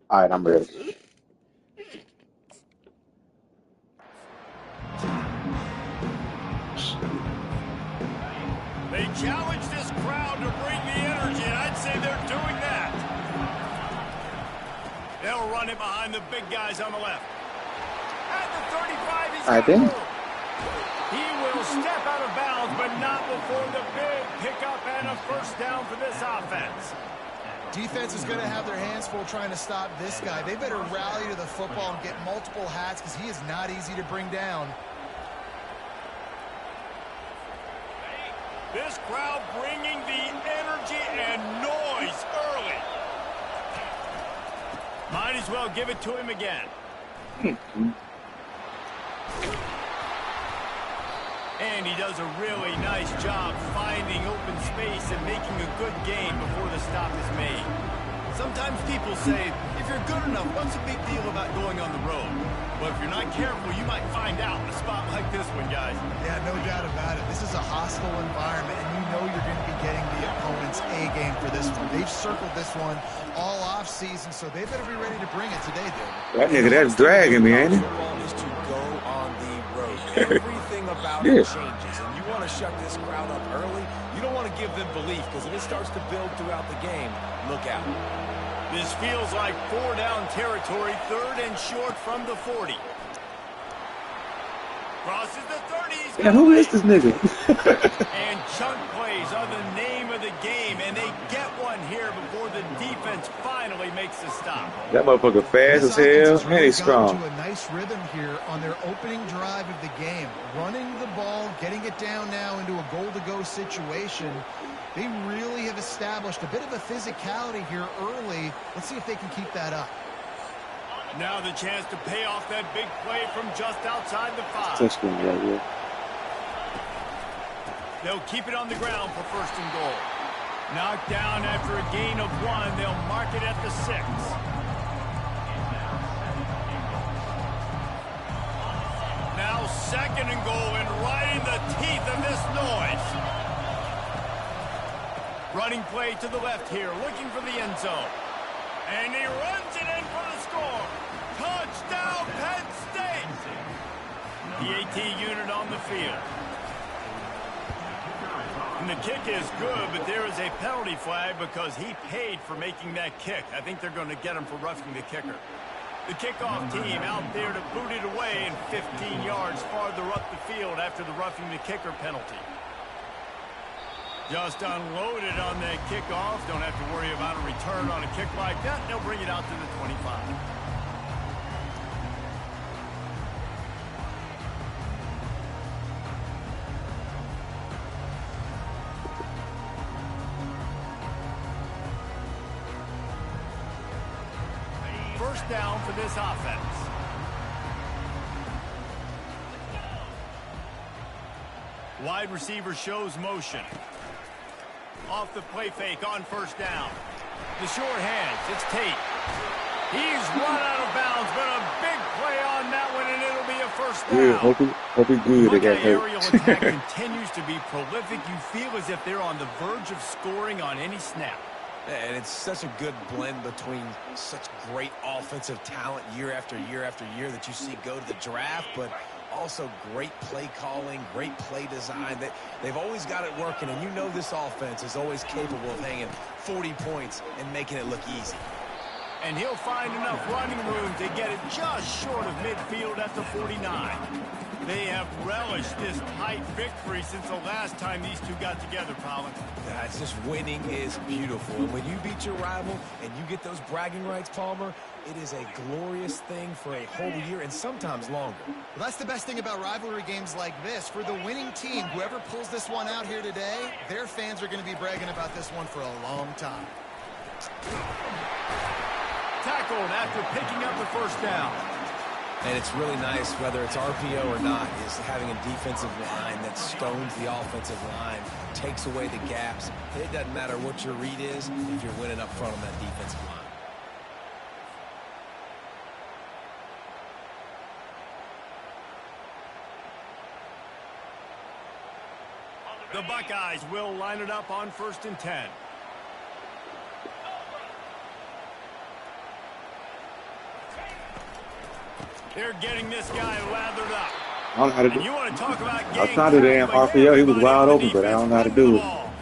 All right, I'm ready. They challenge this crowd to bring the energy, and I'd say they're doing that. They'll run it behind the big guys on the left. At the 35, he's I got didn't. room. He will step out of bounds, but not before the big pickup and a first down for this offense. Defense is going to have their hands full trying to stop this guy. They better rally to the football and get multiple hats because he is not easy to bring down. This crowd bringing the energy and noise early. Might as well give it to him again. And he does a really nice job finding open space and making a good game before the stop is made. Sometimes people say, if you're good enough, what's the big deal about going on the road? But if you're not careful, you might find out in a spot like this one, guys. Yeah, no doubt about it. This is a hostile environment, and you know you're going to be getting the opponent's A game for this one. They've circled this one all off season, so they better be ready to bring it today, dude. That nigga, that's dragging me, ain't it? Is to go on the road. Everything about it changes, and you want to shut this crowd up early. You don't want to give them belief, because if it starts to build throughout the game, look out. This feels like 4-down territory, 3rd and short from the 40. Crosses the 30s. Yeah, who is this nigga? And chunk plays are the name of the game, and they get one here before the defense finally makes the stop. That motherfucker fast as hell, and he's strong. To a nice rhythm here on their opening drive of the game, running the ball, getting it down now into a goal-to-go situation. They really have established a bit of a physicality here early. Let's see if they can keep that up. Now the chance to pay off that big play from just outside the 5. Touchdown right here. They'll keep it on the ground for 1st and goal. Knocked down after a gain of 1. They'll mark it at the 6. Now 2nd and goal, and right in the teeth of this noise. Running play to the left here, looking for the end zone. And he runs it in for the score. Touchdown, Penn State! The AT unit on the field. And the kick is good, but there is a penalty flag because he paid for making that kick. I think they're going to get him for roughing the kicker. The kickoff team out there to boot it away and 15 yards farther up the field after the roughing the kicker penalty. Just unloaded on that kickoff. Don't have to worry about a return on a kick like that. They'll bring it out to the 25. First down for this offense. Wide receiver shows motion. Off the play fake on 1st down. The short hands, it's Tate. He's run out of bounds, but a big play on that one, and it'll be a 1st down. Yeah, hope he good. They got aerial attack hurt. continues to be prolific. You feel as if they're on the verge of scoring on any snap. And it's such a good blend between such great offensive talent year after year after year that you see go to the draft, but also great play calling, great play design. They've always got it working, and you know this offense is always capable of hanging 40 points and making it look easy. And he'll find enough running room to get it just short of midfield at the 49. They have relished this tight victory since the last time these two got together, Colin. Yeah, it's just winning is beautiful. And when you beat your rival and you get those bragging rights, Palmer, it is a glorious thing for a whole year and sometimes longer. Well, that's the best thing about rivalry games like this. For the winning team, whoever pulls this one out here today, their fans are going to be bragging about this one for a long time. Tackled after picking up the 1st down. And it's really nice, whether it's RPO or not, is having a defensive line that stones the offensive line, takes away the gaps. It doesn't matter what your read is if you're winning up front on that defensive line. The Buckeyes will line it up on 1st and 10. They're getting this guy lathered up. I don't know how to do And you want to talk about I was game trying to do damn time, RPO. He was wide everybody on open, but I defense don't know how to run the do it. ball.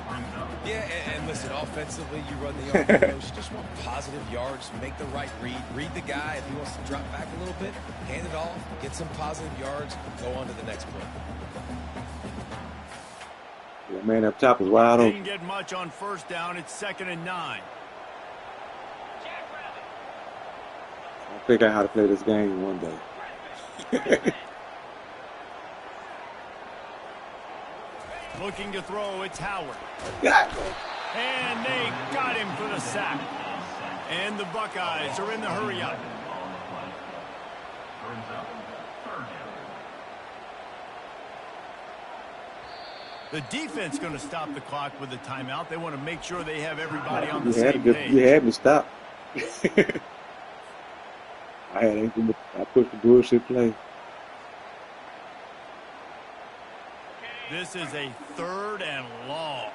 Yeah, and listen, offensively, you run the RPOs. You just want positive yards, make the right read the guy. If he wants to drop back a little bit, hand it off, get some positive yards, go on to the next play. The man up top is wide Didn't open. get much on first down. It's 2nd and 9. I'll figure out how to play this game one day. Looking to throw, it's Howard. God. And they got him for the sack. And the Buckeyes are in the hurry up. The defense going to stop the clock with a timeout. They want to make sure they have everybody on the same page. You had me stop. I pushed the bullshit play. This is a 3rd and long.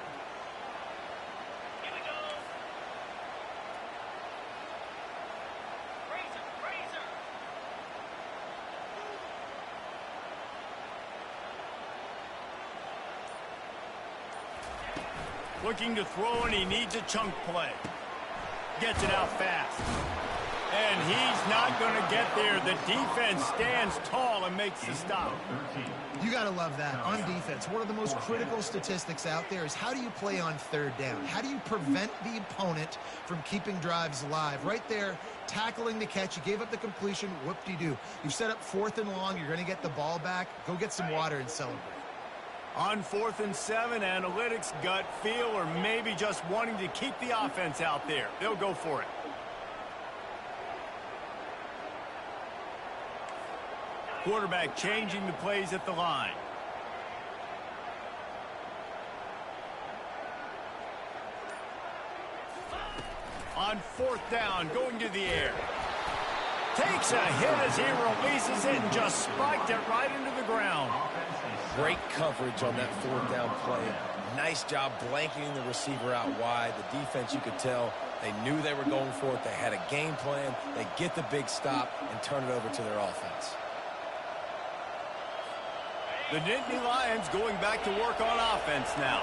Looking to throw, and he needs a chunk play. Gets it out fast. And he's not going to get there. The defense stands tall and makes the stop. You got to love that. On defense, one of the most critical statistics out there is how do you play on 3rd down? How do you prevent the opponent from keeping drives alive? Right there, tackling the catch. You gave up the completion. Whoop-de-doo. You've set up 4th and long. You're going to get the ball back. Go get some water and celebrate. On 4th and 7, analytics, gut feel, or maybe just wanting to keep the offense out there. They'll go for it. Quarterback changing the plays at the line. On 4th down, going to the air. Takes a hit as he releases it and just spiked it right into the ground. Great coverage on that 4th down play. Nice job blanketing the receiver out wide. The defense, you could tell, they knew they were going for it. They had a game plan. They get the big stop and turn it over to their offense. The Nittany Lions going back to work on offense now.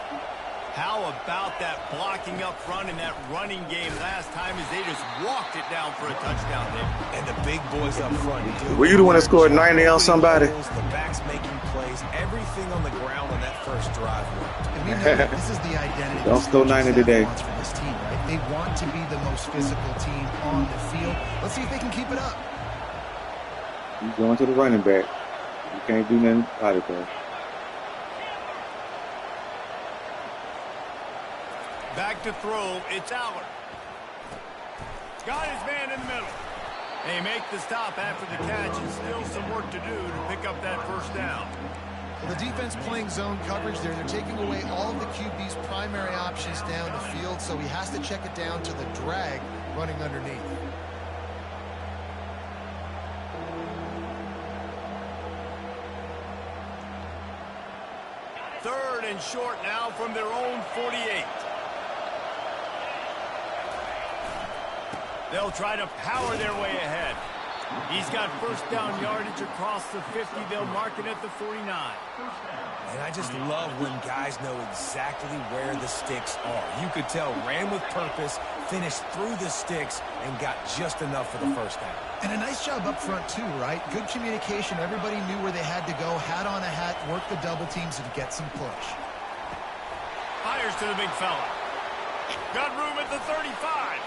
How about that blocking up front in that running game last time as they just walked it down for a touchdown there. And the big boys up front. Were you the one that scored 90 on somebody? The backs making plays. Everything on the ground on that first drive worked. And we know that this is the identity. Don't score 90 today. For this team, right? They want to be the most physical team on the field. Let's see if they can keep it up. You going to the running back. You can't do nothing about it, though. Back to throw, it's Aller. Got his man in the middle. They make the stop after the catch, and still some work to do to pick up that first down. Well, the defense playing zone coverage there. They're taking away all of the QB's primary options down the field, so he has to check it down to the drag running underneath. Third and short now from their own 48. They'll try to power their way ahead. He's got first down yardage across the 50. They'll mark it at the 49. And I just love when guys know exactly where the sticks are. You could tell ran with purpose, finished through the sticks, and got just enough for the first down. And a nice job up front, too, right? Good communication. Everybody knew where they had to go. Hat on a hat, work the double teams, and get some push. Fires to the big fella. Got room at the 35.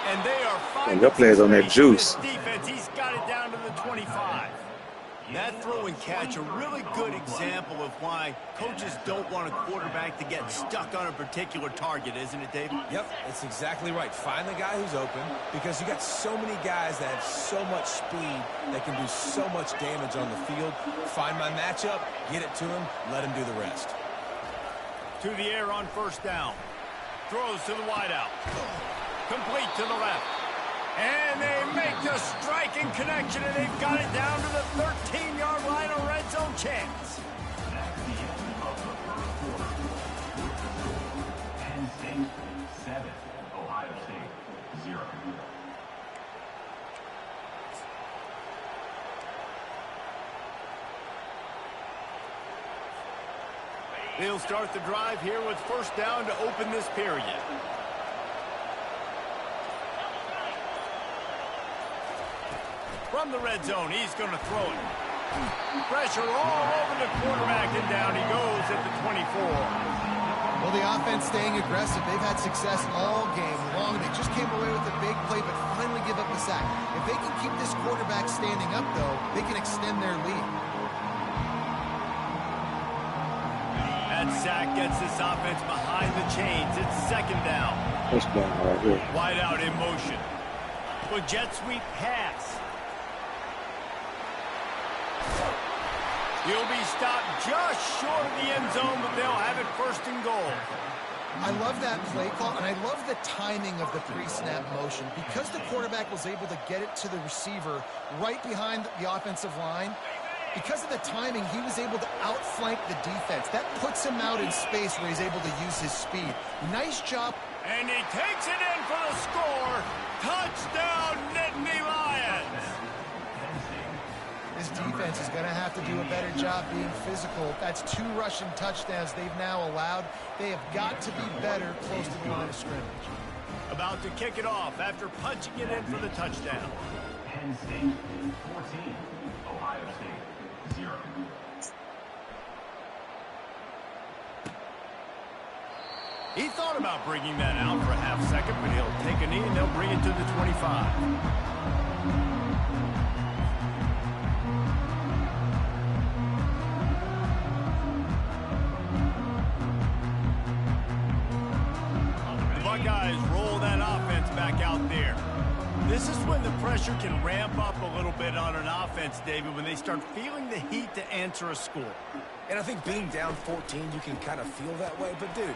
And they are fine. Your players on that juice. Defense, he's got it down to the 25. That throw and catch, a really good example of why coaches don't want a quarterback to get stuck on a particular target, isn't it, Dave? Yep, it's exactly right. Find the guy who's open, because you got so many guys that have so much speed that can do so much damage on the field. Find my matchup, get it to him, let him do the rest. To the air on first down. Throws to the wideout. Complete to the left. And they make the striking connection, and they've got it down to the 13-yard line, a red zone chance. Penn State 7, Ohio State 0. He'll start the drive here with first down to open this period. From the red zone, he's going to throw it. Pressure all over the quarterback, and down he goes at the 24. Well, the offense staying aggressive. They've had success all game long. They just came away with a big play, but finally give up the sack. If they can keep this quarterback standing up, though, they can extend their lead. That sack gets this offense behind the chains. It's second down. Touchdown right here. Wide out in motion. With jet sweep pass. He'll be stopped just short of the end zone, but they'll have it first and goal. I love that play call, and I love the timing of the pre-snap motion. Because the quarterback was able to get it to the receiver right behind the offensive line, because of the timing, he was able to outflank the defense. That puts him out in space where he's able to use his speed. Nice job. And he takes it in for the score. Touchdown, Nittany Lions. This defense is going to have to do a better job being physical. That's 2 rushing touchdowns they've now allowed. They have got to be better close to the line of scrimmage. About to kick it off after punching it in for the touchdown. Penn State 14, Ohio State 0. He thought about bringing that out for a half second, but he'll take a knee and they'll bring it to the 25. Guys roll that offense back out there. This is when the pressure can ramp up a little bit on an offense, David, when they start feeling the heat to answer a score. And I think being down 14, you can kind of feel that way. But, dude,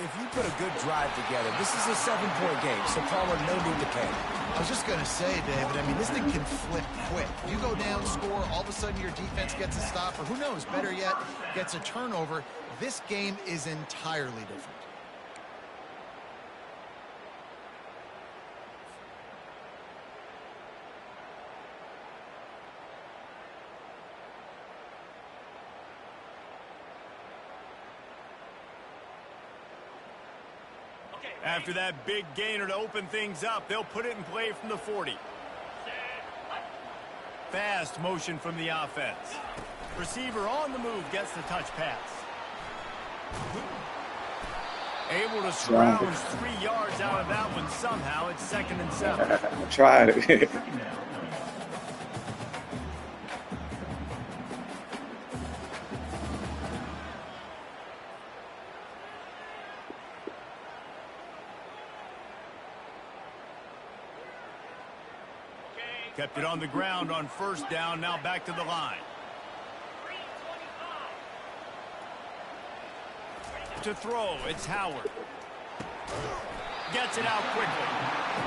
if you put a good drive together, this is a 7-point game, so Palmer, no need to panic. I was just going to say, David, I mean, this thing can flip quick. You go down, score, all of a sudden your defense gets a stop, or who knows, better yet, gets a turnover. This game is entirely different. After that big gainer to open things up, they'll put it in play from the 40. Fast motion from the offense. Receiver on the move gets the touch pass. Able to scrounge 3 yards out of that one somehow. It's 2nd and 7. I tried it. Kept it on the ground on first down. Now back to the line. To throw, it's Howard. Gets it out quickly.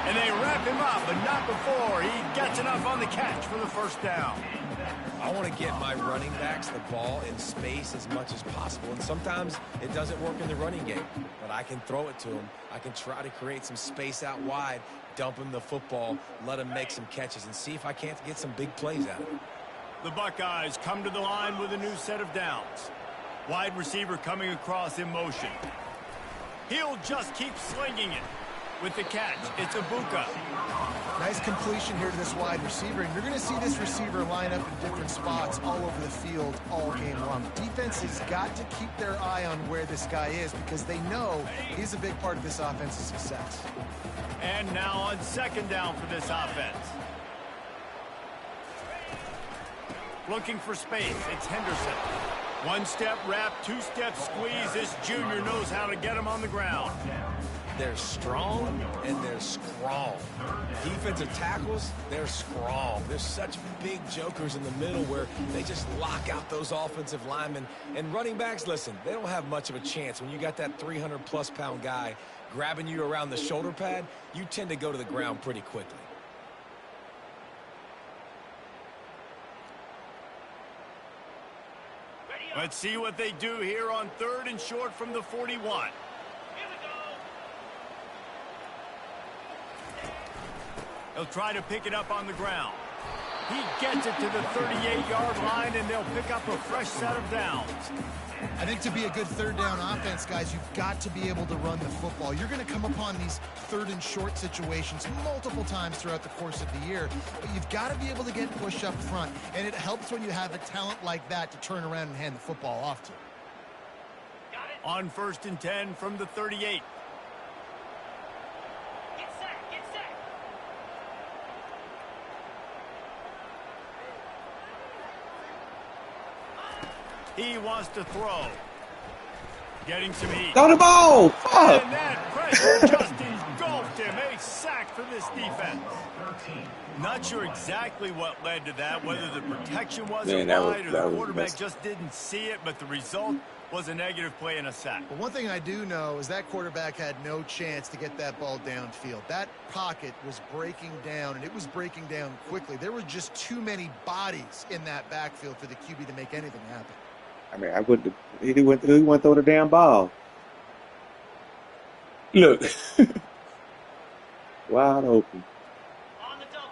And they wrap him up, but not before he gets enough on the catch for the first down. I want to get my running backs the ball in space as much as possible. And sometimes it doesn't work in the running game, but I can throw it to them. I can try to create some space out wide, dump him the football, let him make some catches, and see if I can't get some big plays out of it. The Buckeyes come to the line with a new set of downs. Wide receiver coming across in motion. He'll just keep slinging it. With the catch, it's Ibuka. Nice completion here to this wide receiver, and you're going to see this receiver line up in different spots all over the field all game long. Defense has got to keep their eye on where this guy is because they know he's a big part of this offense's success. And now on second down for this offense. Looking for space, it's Henderson. One-step wrap, two-step squeeze. This junior knows how to get him on the ground. They're strong and they're strong. Defensive tackles, they're strong. There's such big jokers in the middle where they just lock out those offensive linemen. And running backs, listen, they don't have much of a chance. When you got that 300-plus pound guy grabbing you around the shoulder pad, you tend to go to the ground pretty quickly. Let's see what they do here on 3rd and short from the 41. He'll try to pick it up on the ground. He gets it to the 38-yard line, and they'll pick up a fresh set of downs. I think to be a good third down offense, guys, you've got to be able to run the football. You're going to come upon these third and short situations multiple times throughout the course of the year, but you've got to be able to get push up front, and it helps when you have a talent like that to turn around and hand the football off to. On 1st and 10 from the 38. He wants to throw. Getting some heat. Throw the ball! Fuck! And that pressure just engulfed him. A sack for this defense. Not sure exactly what led to that, whether the protection wasn't right or the quarterback just didn't see it, but the result was a negative play and a sack. But one thing I do know is that quarterback had no chance to get that ball downfield. That pocket was breaking down, and it was breaking down quickly. There were just too many bodies in that backfield for the QB to make anything happen. I mean, he went to throw the damn ball. Look. Wide open.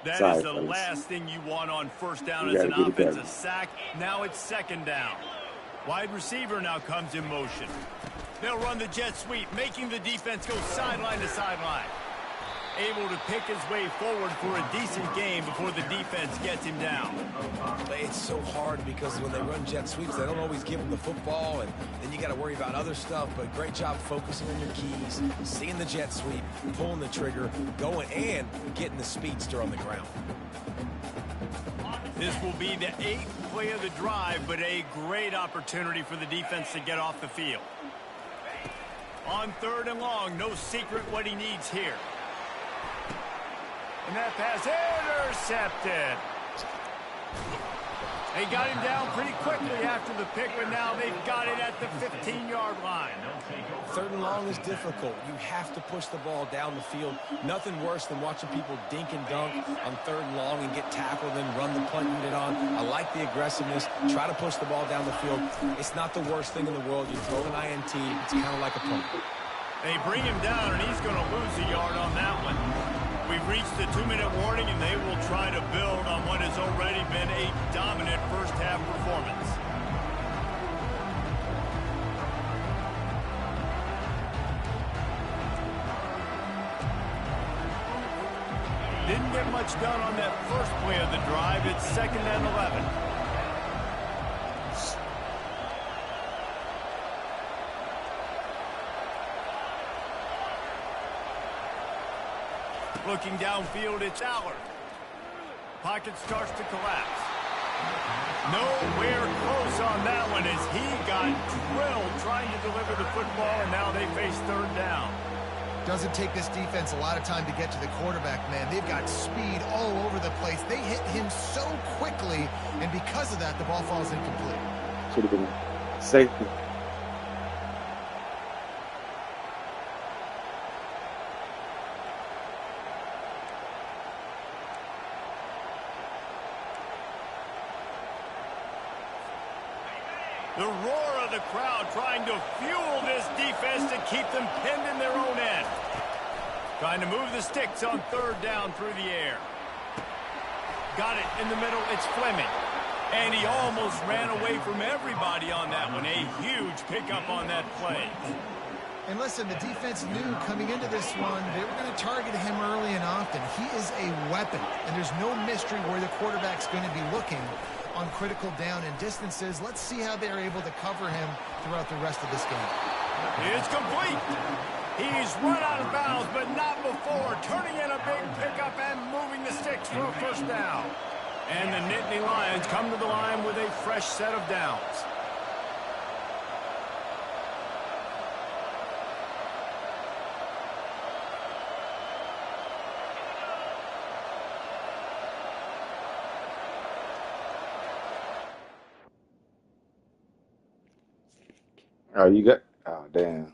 That is the last thing you want on first down as an offensive sack. Now it's 2nd down. Wide receiver now comes in motion. They'll run the jet sweep, making the defense go sideline to sideline. Able to pick his way forward for a decent game before the defense gets him down. It's so hard because when they run jet sweeps, they don't always give him the football, and then you got to worry about other stuff. But great job focusing on your keys, seeing the jet sweep, pulling the trigger, going, and getting the speedster on the ground. This will be the 8th play of the drive, but a great opportunity for the defense to get off the field. On 3rd and long, no secret what he needs here. And that pass intercepted. They got him down pretty quickly after the pick, but now they've got it at the 15-yard line. 3rd and long is difficult. You have to push the ball down the field. Nothing worse than watching people dink and dunk on 3rd and long and get tackled and run the punt unit on. I like the aggressiveness. Try to push the ball down the field. It's not the worst thing in the world. You throw an INT. It's kind of like a punt. They bring him down, and he's going to lose a yard on that one. We've reached the 2-minute warning, and they will try to build on what has already been a dominant first-half performance. Didn't get much done on that first play of the drive. It's 2nd and 11. Looking downfield, it's Allard. Pocket starts to collapse. Nowhere close on that one as he got drilled trying to deliver the football, and now they face 3rd down. Doesn't take this defense a lot of time to get to the quarterback, man. They've got speed all over the place. They hit him so quickly, and because of that, the ball falls incomplete. Should have been safety. The roar of the crowd trying to fuel this defense to keep them pinned in their own end. Trying to move the sticks on 3rd down through the air. Got it in the middle. It's Fleming. And he almost ran away from everybody on that one. A huge pickup on that play. And listen, the defense knew coming into this one, they were going to target him early and often. He is a weapon, and there's no mystery where the quarterback's going to be looking on critical down and distances. Let's see how they're able to cover him throughout the rest of this game. It's complete. He's run out of bounds, but not before. Turning in a big pickup and moving the sticks for a 1st down. And the Nittany Lions come to the line with a fresh set of downs. Oh, you got... Oh, damn.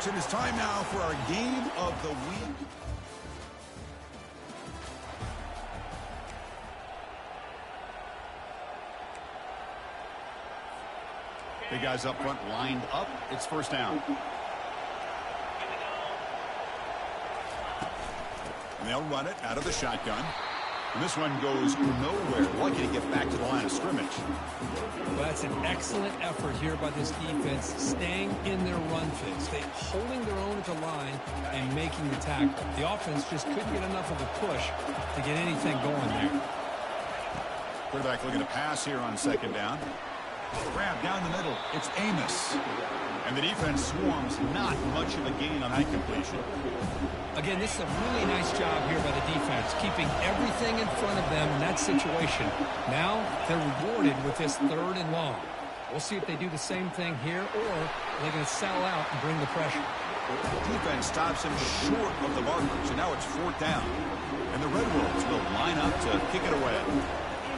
Folks, it is time now for our game of the week. Big guys up front lined up. It's first down. And they'll run it out of the shotgun. And this one goes nowhere. Lucky to get back to the line of scrimmage. Well, that's an excellent effort here by this defense, staying in their run fix. They holding their own at the line and making the tackle. The offense just couldn't get enough of a push to get anything going there. Quarterback looking to pass here on second down. Grab down the middle. It's Amos. And the defense swarms. Not much of a gain on that completion. Again, this is a really nice job here by the defense, keeping everything in front of them in that situation. Now they're rewarded with this 3rd and long. We'll see if they do the same thing here, or they're going to sell out and bring the pressure. Defense stops him short of the markers, and now it's 4th down. And the Red Wolves will line up to kick it away.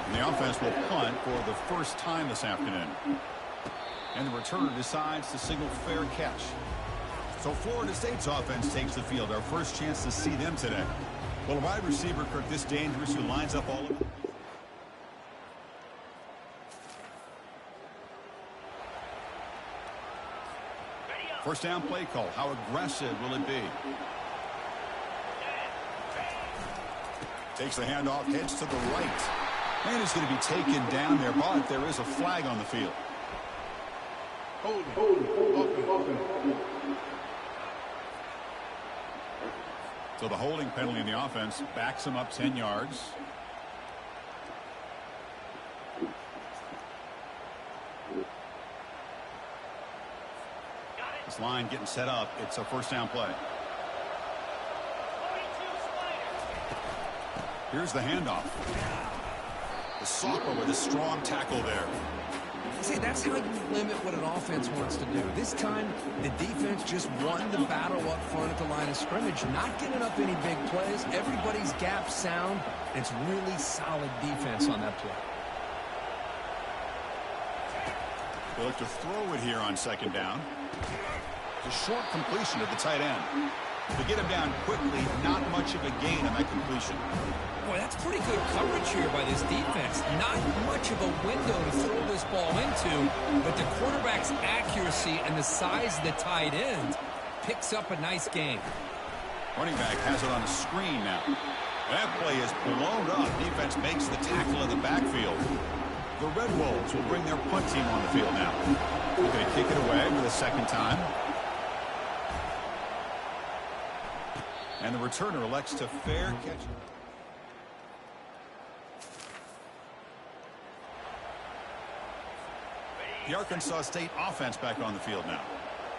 And the offense will punt for the first time this afternoon. And the returner decides to signal fair catch. So Florida State's offense takes the field. Our first chance to see them today. Well, a wide receiver, Kirk, this dangerous, who lines up all of them. First down play call. How aggressive will it be? Takes the handoff, heads to the right. And is going to be taken down there, but there is a flag on the field. So the holding penalty in the offense backs him up 10 yards. This line getting set up. It's a first down play. Here's the handoff. The Soccer with a strong tackle there. See, that's how you limit what an offense wants to do. This time, the defense just won the battle up front at the line of scrimmage, not giving up any big plays. Everybody's gap sound. It's really solid defense on that play. They look to throw it here on second down. The short completion to the tight end. To get him down quickly, not much of a gain on that completion. Boy, that's pretty good coverage here by this defense. Not much of a window to throw this ball into, but the quarterback's accuracy and the size of the tight end picks up a nice gain. Running back has it on the screen now. That play is blown up. Defense makes the tackle in the backfield. The Red Wolves will bring their punt team on the field now. They're going to kick it away for the second time. And the returner elects to fair catch. The Arkansas State offense back on the field now.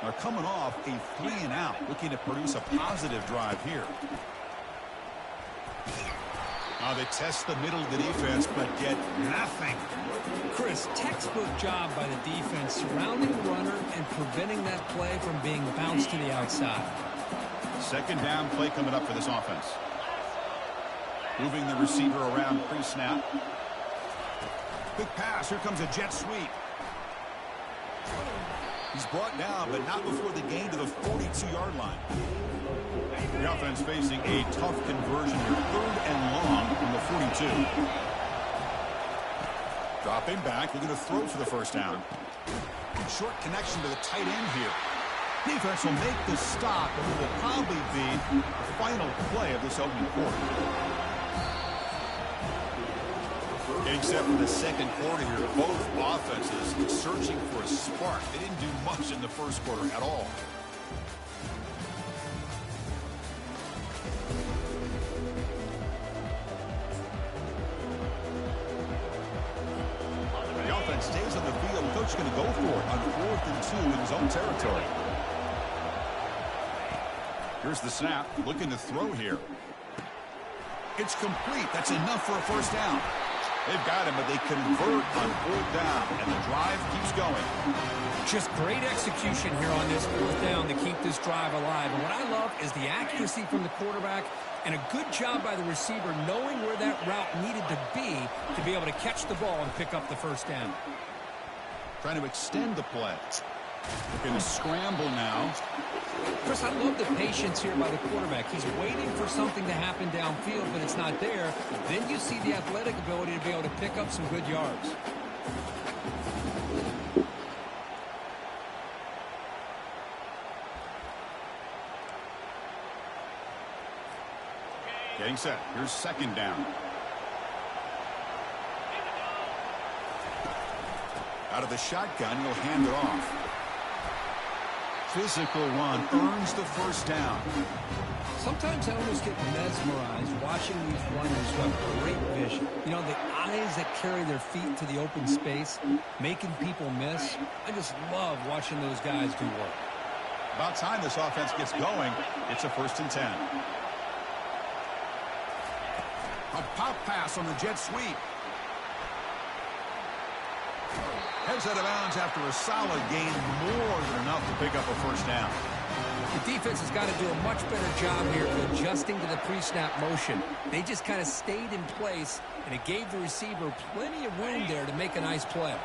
They're coming off a 3-and-out, looking to produce a positive drive here. They test the middle of the defense, but get nothing. Chris, textbook job by the defense surrounding the runner and preventing that play from being bounced to the outside. Second down play coming up for this offense. Moving the receiver around pre-snap. Quick pass. Here comes a jet sweep. He's brought down, but not before the gain to the 42-yard line. The offense facing a tough conversion here. 3rd and long from the 42. Dropping back. We're going to throw for the first down. Short connection to the tight end here. Defense will make the stop, and it will probably be the final play of this opening quarter. Except for the second quarter here, both offenses searching for a spark. They didn't do much in the first quarter at all. The offense stays on the field. The coach is going to go for it on 4th and 2 in his own territory. Here's the snap. Looking to throw here. It's complete. That's enough for a first down. They've got him, but they convert on 4th down, and the drive keeps going. Just great execution here on this 4th down to keep this drive alive. And what I love is the accuracy from the quarterback and a good job by the receiver knowing where that route needed to be able to catch the ball and pick up the first down. Trying to extend the play. They're going to scramble now. Chris, I love the patience here by the quarterback. He's waiting for something to happen downfield, but it's not there. Then you see the athletic ability to be able to pick up some good yards. Getting set. Here's second down. Out of the shotgun, he'll hand it off. Physical run earns the first down. Sometimes I almost get mesmerized watching these runners who have great vision. You know, the eyes that carry their feet to the open space, making people miss. I just love watching those guys do work. About time this offense gets going. It's a 1st and 10. A pop pass on the jet sweep. Heads out of bounds after a solid gain, more than enough to pick up a first down. The defense has got to do a much better job here of adjusting to the pre-snap motion. They just kind of stayed in place, and it gave the receiver plenty of room there to make a nice play.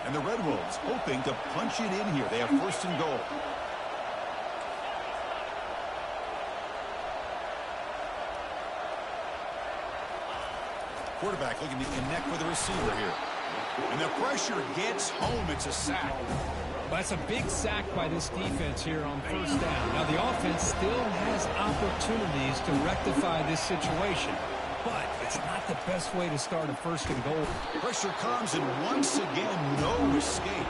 And the Red Wolves hoping to punch it in here. They have 1st and goal. Quarterback looking to connect with the receiver here. And the pressure gets home. It's a sack. Well, that's a big sack by this defense here on 1st down. Now, the offense still has opportunities to rectify this situation, but it's not the best way to start a 1st and goal. Pressure comes, and once again, no escape.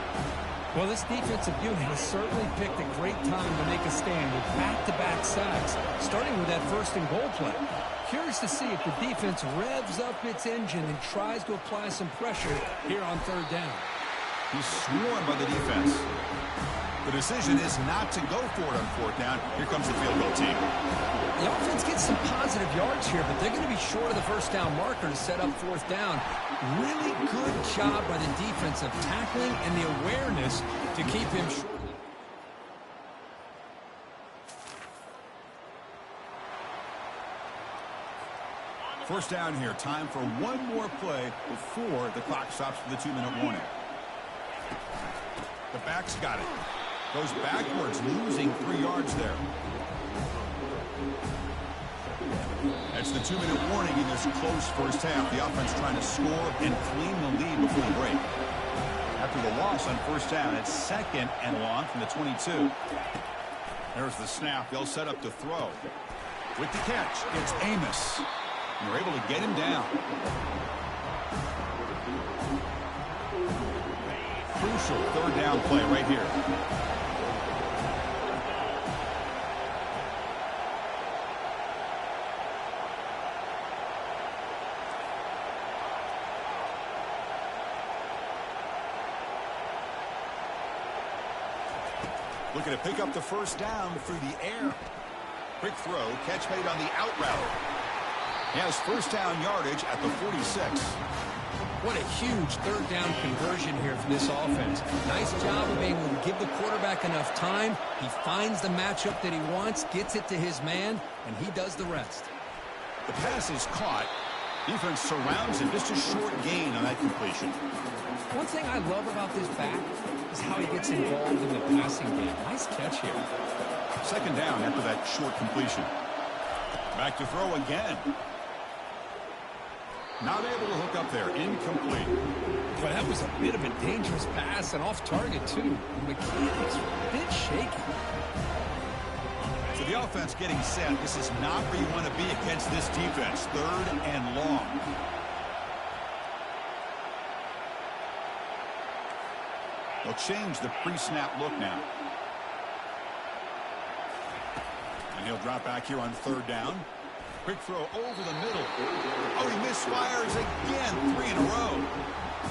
Well, this defensive unit has certainly picked a great time to make a stand with back-to-back sacks, starting with that 1st and goal play. Curious to see if the defense revs up its engine and tries to apply some pressure here on 3rd down. He's swarmed by the defense. The decision is not to go for it on 4th down. Here comes the field goal team. The offense gets some positive yards here, but they're going to be short of the 1st down marker to set up 4th down. Really good job by the defense of tackling and the awareness to keep him short. First down here. Time for one more play before the clock stops for the 2-minute warning. The back's got it. Goes backwards, losing 3 yards there. That's the 2-minute warning in this close first half. The offense trying to score and clean the lead before the break. After the loss on 1st down, it's 2nd and long from the 22. There's the snap. They'll set up to throw. With the catch, it's Amos. And they're able to get him down. Crucial 3rd down play right here. Looking to pick up the 1st down through the air. Quick throw, catch made on the out route. He has 1st down yardage at the 46. What a huge 3rd down conversion here for this offense. Nice job of being able to give the quarterback enough time. He finds the matchup that he wants, gets it to his man, and he does the rest. The pass is caught. Defense surrounds him. Just a short gain on that completion. One thing I love about this back is how he gets involved in the passing game. Nice catch here. 2nd down after that short completion. Back to throw again. Not able to hook up there. Incomplete. But that was a bit of a dangerous pass and off target, too. The mechanics were a bit shaky. So the offense getting set. This is not where you want to be against this defense. 3rd and long. They'll change the pre-snap look now. And he'll drop back here on 3rd down. Quick throw over the middle. Oh, he misfires again. 3 in a row.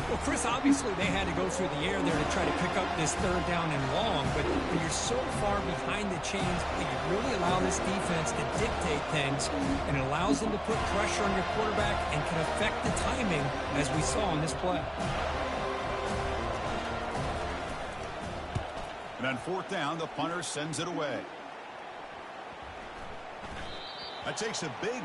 Well, Chris, obviously they had to go through the air there to try to pick up this 3rd down and long, but when you're so far behind the chains, you really allow this defense to dictate things, and it allows them to put pressure on your quarterback and can affect the timing, as we saw in this play. And on 4th down, the punter sends it away. That takes a big...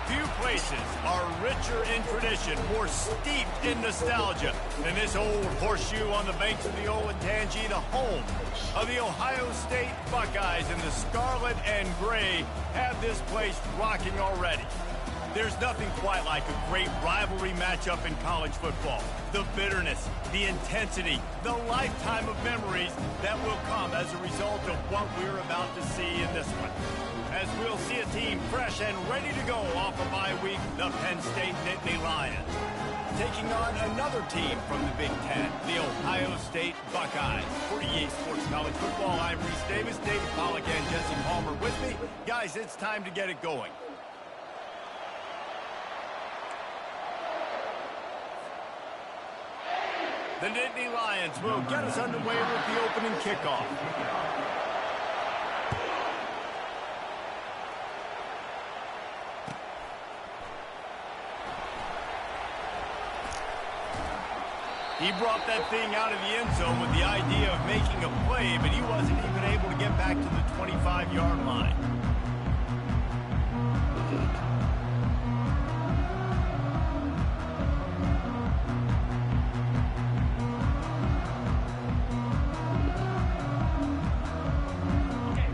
Few places are richer in tradition, more steeped in nostalgia than this old horseshoe on the banks of the Olentangy, the home of the Ohio State Buckeyes, and the scarlet and gray have this place rocking already. There's nothing quite like a great rivalry matchup in college football. The bitterness, the intensity, the lifetime of memories that will come as a result of what we're about to see in this one. As we'll see a team fresh and ready to go off a bye week, the Penn State Nittany Lions, taking on another team from the Big Ten, the Ohio State Buckeyes. For EA Sports College Football, I'm Reese Davis, David Pollack, and Jesse Palmer with me. Guys, it's time to get it going. The Nittany Lions will get us underway with the opening kickoff. He brought that thing out of the end zone with the idea of making a play, but he wasn't even able to get back to the 25-yard line.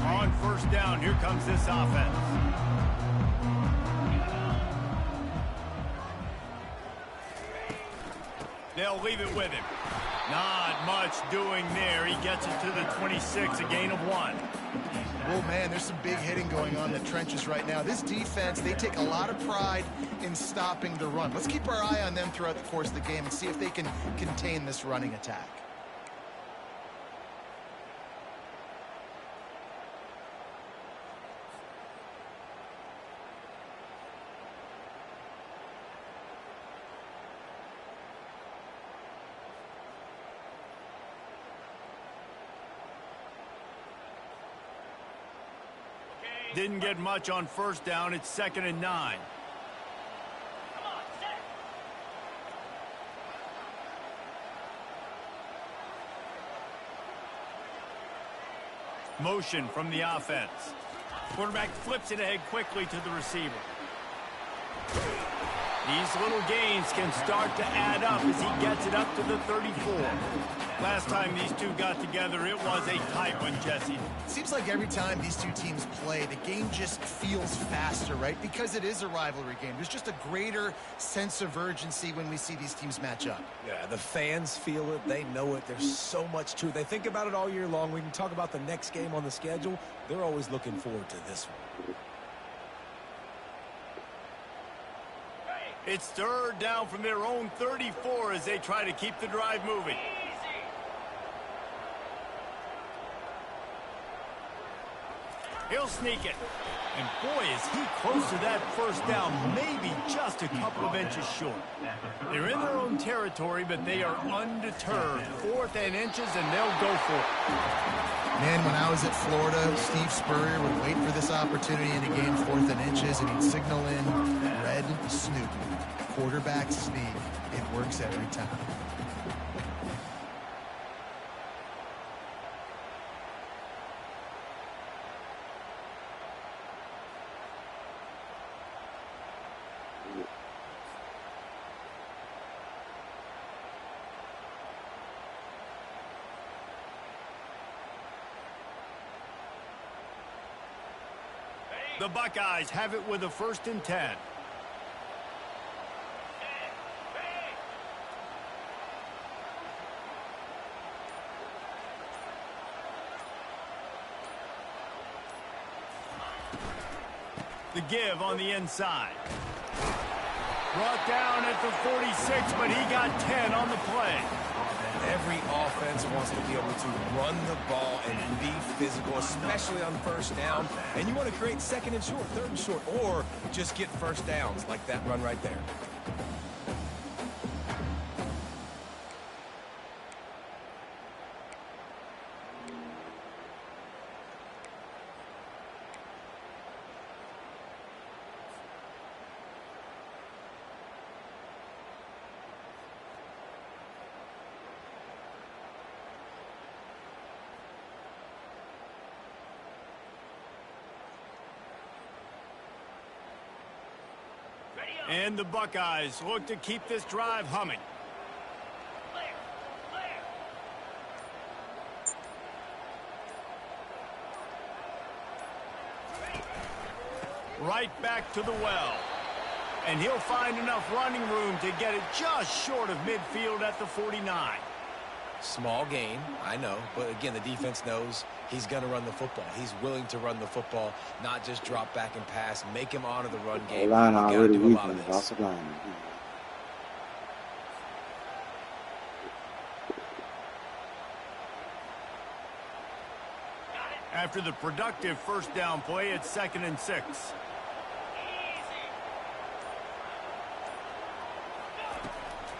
On first down, here comes this offense. They'll leave it with him. Not much doing there. He gets it to the 26, a gain of 1. Oh, man, there's some big hitting going on in the trenches right now. This defense, they take a lot of pride in stopping the run. Let's keep our eye on them throughout the course of the game and see if they can contain this running attack. Didn't get much on first down. It's 2nd and 9. Motion from the offense. Quarterback flips it ahead quickly to the receiver. These little gains can start to add up as he gets it up to the 34. Last time these two got together, it was a tight one, Jesse. Seems like every time these two teams play, the game just feels faster, right? Because it is a rivalry game. There's just a greater sense of urgency when we see these teams match up. Yeah, the fans feel it. They know it. There's so much to it. They think about it all year long. We can talk about the next game on the schedule. They're always looking forward to this one. It's 3rd down from their own 34 as they try to keep the drive moving. He'll sneak it. And boy, is he close to that first down, maybe just a couple of inches short. They're in their own territory, but they are undeterred. 4th and inches, and they'll go for it. Man, when I was at Florida, Steve Spurrier would wait for this opportunity in a game, 4th and inches, and he'd signal in red snoop. Quarterback sneak. It works every time. The Buckeyes have it with a 1st and 10. The give on the inside. Brought down at the 46, but he got 10 on the play. Every offense wants to be able to run the ball and be physical, especially on first down. And you want to create 2nd and short, 3rd and short, or just get first downs like that run right there. And the Buckeyes look to keep this drive humming. Right back to the well. And he'll find enough running room to get it just short of midfield at the 49. Small gain, I know, but again, the defense knows he's going to run the football. He's willing to run the football, not just drop back and pass, make him honor the run game. The line already do a weak lot in of the this. offensive line. After the productive first down play, it's 2nd and 6.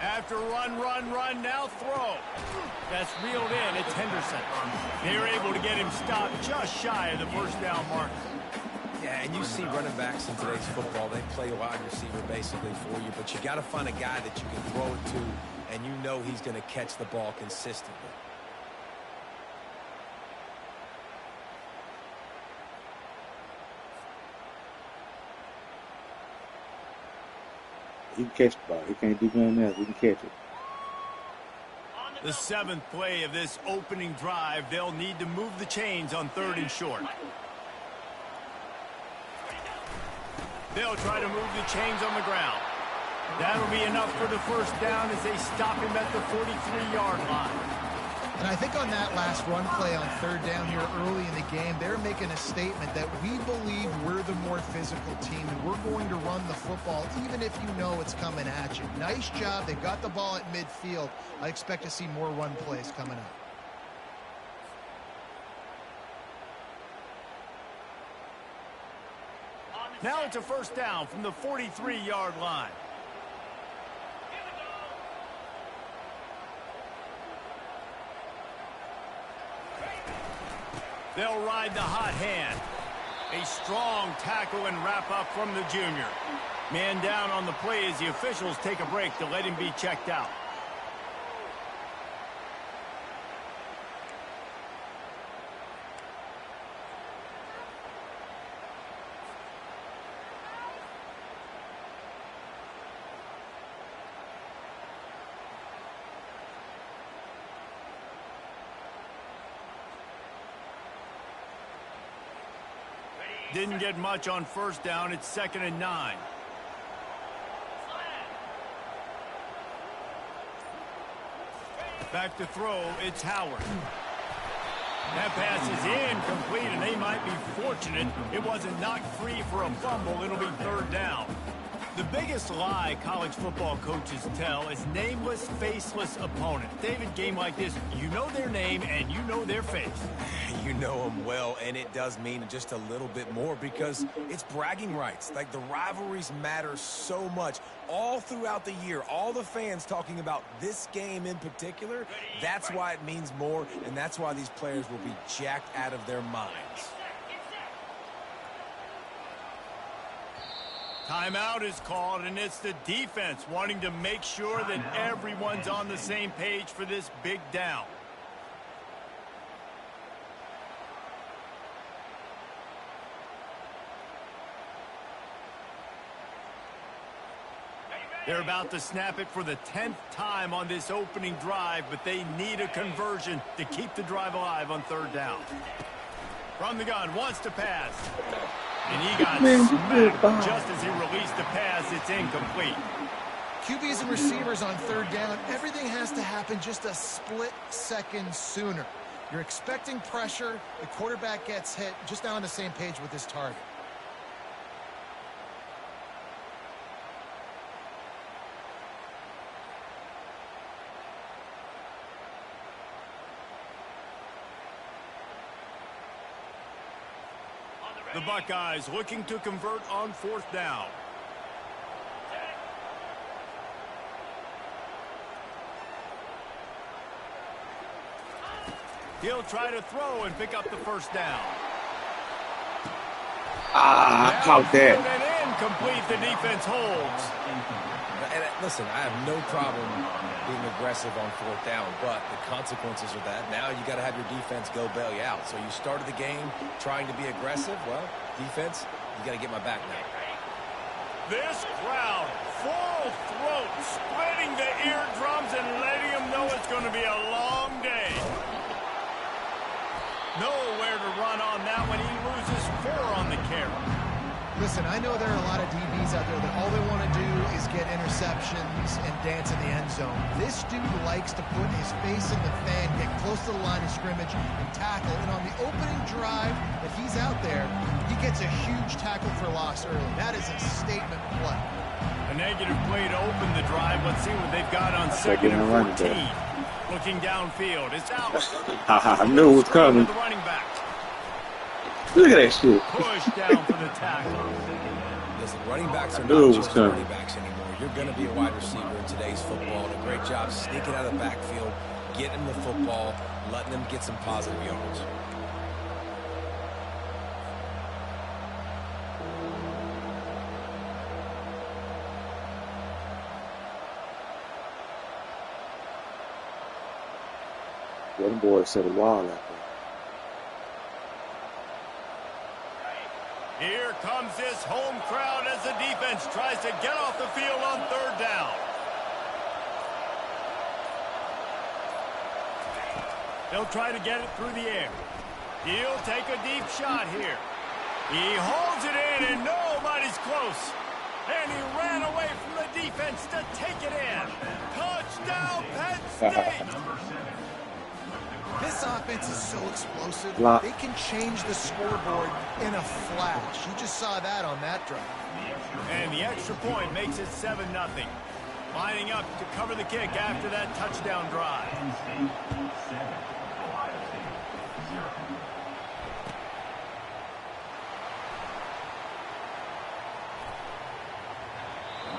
After run, now throw. That's reeled in. It's Henderson. They're able to get him stopped just shy of the first down mark. Yeah, and you see running backs in today's football, they play wide receiver basically for you, but you got to find a guy that you can throw it to, and you know he's going to catch the ball consistently. He can catch the ball. He can't do nothing else. He can catch it. The 7th play of this opening drive, they'll need to move the chains on 3rd and short. They'll try to move the chains on the ground. That'll be enough for the first down as they stop him at the 43-yard line. And I think on that last run play on 3rd down here early in the game, they're making a statement that we believe we're the more physical team and we're going to run the football even if you know it's coming at you. Nice job. They got the ball at midfield. I expect to see more run plays coming up. Now it's a first down from the 43-yard line. They'll ride the hot hand. A strong tackle and wrap up from the junior. Man down on the play as the officials take a break to let him be checked out. Didn't get much on first down. It's 2nd and 9. Back to throw. It's Howard. That pass is incomplete, and they might be fortunate it wasn't knocked free for a fumble. It'll be 3rd down. The biggest lie college football coaches tell is nameless, faceless opponent. David, game like this, you know their name and you know their face. You know them well, and it does mean just a little bit more because it's bragging rights. Like, the rivalries matter so much all throughout the year. All the fans talking about this game in particular, that's why it means more, and that's why these players will be jacked out of their minds. Timeout is called, and it's the defense wanting to make sure that everyone's on the same page for this big down. They're about to snap it for the 10th time on this opening drive, but they need a conversion to keep the drive alive on 3rd down. From the gun, wants to pass. And he got smacked just as he released the pass. It's incomplete. QBs and receivers on 3rd down, everything has to happen just a split second sooner. You're expecting pressure. The quarterback gets hit. Just not on the same page with his target. The Buckeyes looking to convert on 4th down. He'll try to throw and pick up the first down. I caught that. And incomplete. The defense holds. And listen, I have no problem being aggressive on 4th down, but the consequences of that, now you got to have your defense go bail you out. So you started the game trying to be aggressive. Well, defense, you got to get my back now. This crowd, full throat, splitting the eardrums and letting them know it's going to be a long day. Nowhere to run on that one. He loses 4 on the carry. Listen, I know there are a lot of DBs out there that all they want to do is get interceptions and dance in the end zone. This dude likes to put his face in the fan, get close to the line of scrimmage, and tackle. And on the opening drive that he's out there, he gets a huge tackle for loss early. That is a statement play. A negative play to open the drive. Let's see what they've got on 2nd and 14. Looking downfield. It's out. I knew it was coming. The running back. Look at that shit. Push down for the tackle. Listen, running backs are not just running backs anymore. You're going to be a wide receiver in today's football. And a great job sneaking out of the backfield, getting the football, letting them get some positive yards. Them boys set a wall out there. Here comes this home crowd as the defense tries to get off the field on third down. They'll try to get it through the air. He'll take a deep shot here. He holds it in, and nobody's close. And he ran away from the defense to take it in. Touchdown, Penn State! This offense is so explosive, Block. they can change the scoreboard in a flash. You just saw that on that drive. And the extra point makes it 7-0. Lining up to cover the kick after that touchdown drive. Penn State 7, Ohio State 0.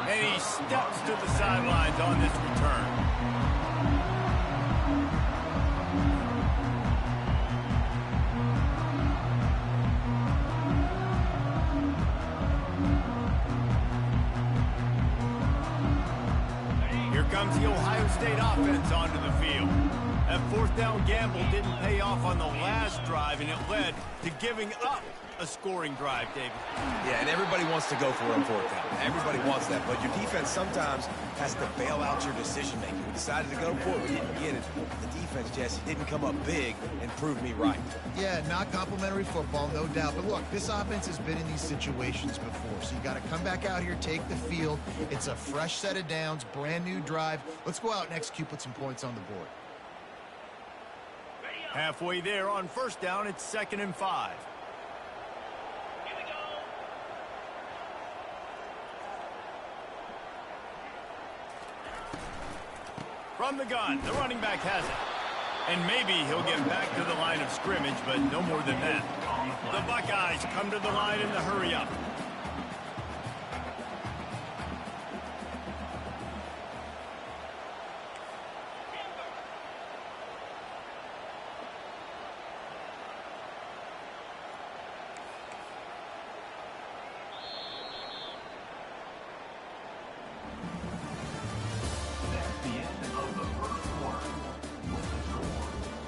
And he steps to the sidelines on this return. Here comes the Ohio State offense onto the field. That fourth down gamble didn't pay off on the last drive, and it led to giving up a scoring drive, David. Yeah, and everybody wants to go for it on fourth down. Everybody wants that, but your defense sometimes has to bail out your decision-making. We decided to go for it. We didn't get it. The defense, Jesse, didn't come up big and prove me right. Yeah, not complimentary football, no doubt. But look, this offense has been in these situations before, so you got to come back out here, take the field. It's a fresh set of downs, brand new drive. Let's go out and execute, put some points on the board. Halfway there on first down, it's 2nd and 5. From the gun, the running back has it. And maybe he'll get back to the line of scrimmage, but no more than that. The Buckeyes come to the line in the hurry up.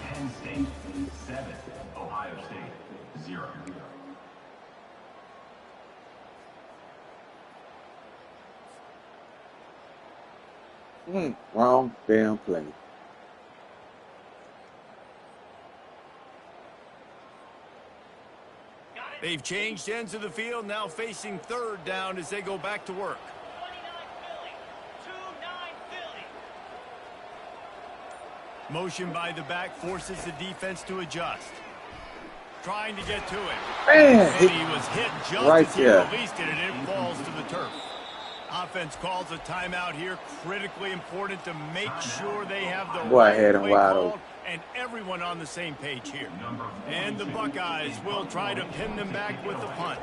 Penn State 7, Ohio State 0. Wrong damn play. They've changed ends of the field, now facing third down as they go back to work. 29 Motion by the back forces the defense to adjust. Trying to get to it. Man, And he was hit just right as he there. released it, and it falls to the turf. Offense calls a timeout here. Critically important to make sure they have the Boy, I right had him play wide called open. and everyone on the same page here. And the Buckeyes will try to pin them back with the punt.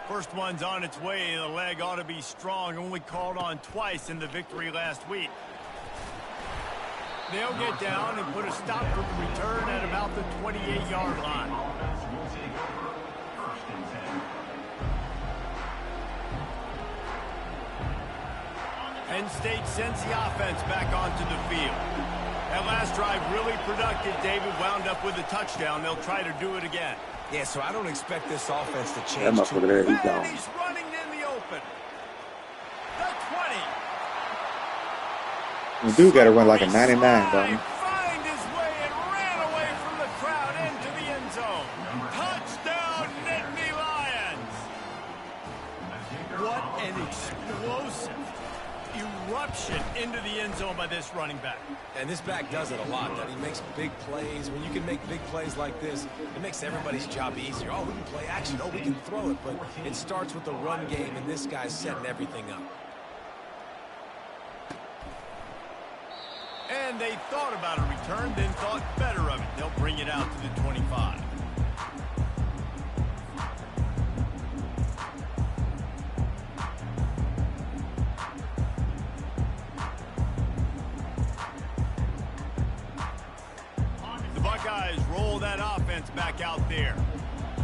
First one's on its way. The leg ought to be strong. Only called on twice in the victory last week. They'll get down and put a stop to the return at about the 28-yard line. Offense will take over 1st and 10. Penn State sends the offense back onto the field. That last drive really productive. David wound up with a touchdown. They'll try to do it again. Yeah, so I don't expect this offense to That change too motherfucker there, he's And gone. he's running in the open. The 20. The dude got to run like a 99, don't he? Find his way and ran away from the crowd into the end zone. Touchdown, Nittany Lions. What an explosive eruption into the end zone by this running back. And this back does it a lot. That he makes big plays. When you can make big plays like this, it makes everybody's job easier. Oh, we can play action. Oh, we can throw it. But it starts with the run game, and this guy's setting everything up. And they thought about a return, then thought better of it. They'll bring it out to the 25. guys roll that offense back out there.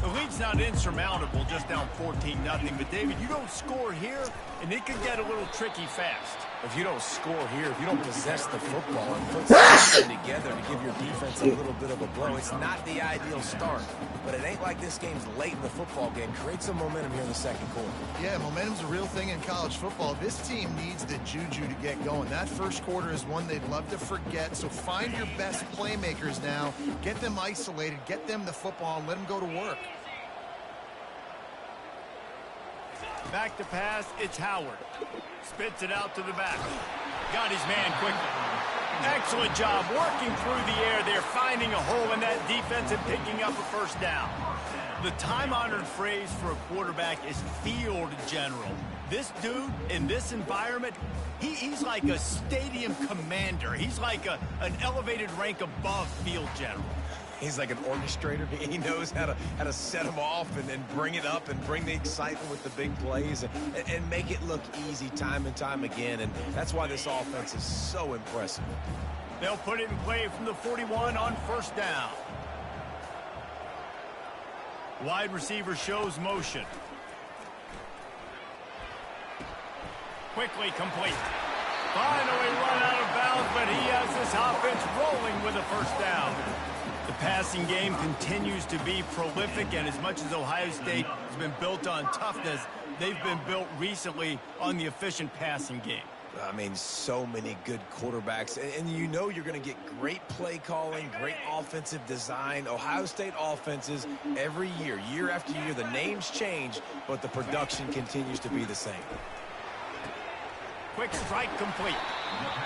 The lead's not insurmountable, just down 14-0. But, David, you don't score here, and it could get a little tricky fast. If you don't score here, if you don't possess the football and put something together to give your defense a little bit of a blow, it's not the ideal start. But it ain't like this game's late in the football game. Create some momentum here in the second quarter. Yeah, momentum's a real thing in college football. This team needs the juju to get going. That first quarter is one they'd love to forget. So find your best playmakers now. Get them isolated. Get them the football and let them go to work. Back to pass, it's Howard. Spits it out to the back. Got his man quickly. Excellent job working through the air there, finding a hole in that defense and picking up a first down. The time-honored phrase for a quarterback is field general. This dude, in this environment, he's like a stadium commander. He's like an elevated rank above field general. He's like an orchestrator. He knows how to set them off and bring it up and bring the excitement with the big plays and make it look easy time and time again. And that's why this offense is so impressive. They'll put it in play from the 41 on first down. Wide receiver shows motion. Quickly complete. Finally run out of bounds, but he has this offense rolling with a first down. The passing game continues to be prolific, and as much as Ohio State has been built on toughness, they've been built recently on the efficient passing game. I mean, so many good quarterbacks, and you know you're going to get great play calling, great offensive design. Ohio State offenses every year, year after year, the names change, but the production continues to be the same. Quick strike complete.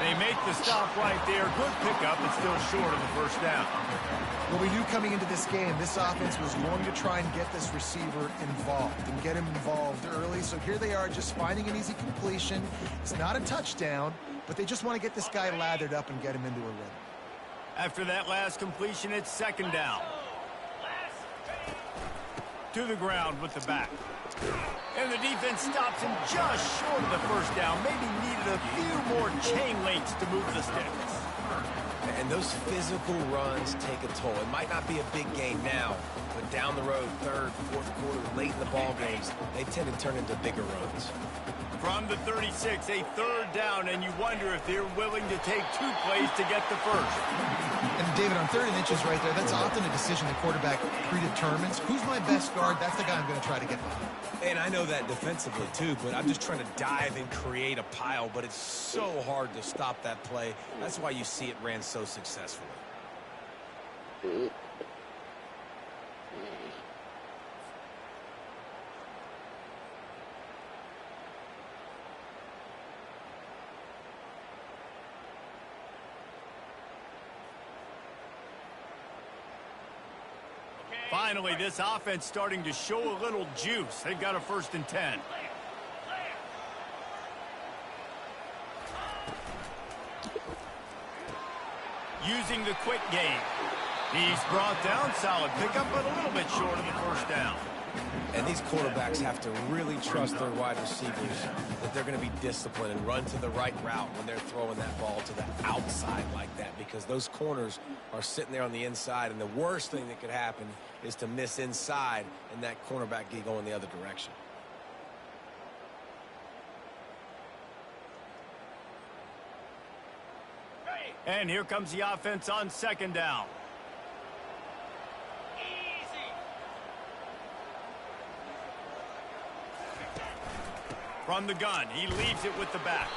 They make the stop right there. Good pickup, but still short of the first down. What we knew coming into this game, this offense was going to try and get this receiver involved and get him involved early. So here they are just finding an easy completion. It's not a touchdown, but they just want to get this guy lathered up and get him into a rhythm. After that last completion, it's second down. To the ground with the back. And the defense stops him just short of the first down. Maybe needed a few more chain links to move the sticks. And those physical runs take a toll. It might not be a big game now, but down the road, third, fourth quarter, late in the ball games, they tend to turn into bigger runs. From the 36, a third down, and you wonder if they're willing to take two plays to get the first. And David, on 3rd and inches right there, that's often a decision the quarterback predetermines. Who's my best guard? That's the guy I'm going to try to get behind. And I know that defensively, too, but I'm just trying to dive and create a pile, but it's so hard to stop that play. That's why you see it ran so successfully. Finally, this offense starting to show a little juice. They've got a 1st and 10. Using the quick game. He's brought down, solid pickup, but a little bit short of the first down. And these quarterbacks have to really trust their wide receivers that they're going to be disciplined and run to the right route when they're throwing that ball to the outside like that, because those corners are sitting there on the inside, and the worst thing that could happen is to miss inside and that cornerback get going the other direction. And here comes the offense on 2nd down. From the gun, he leaves it with the back.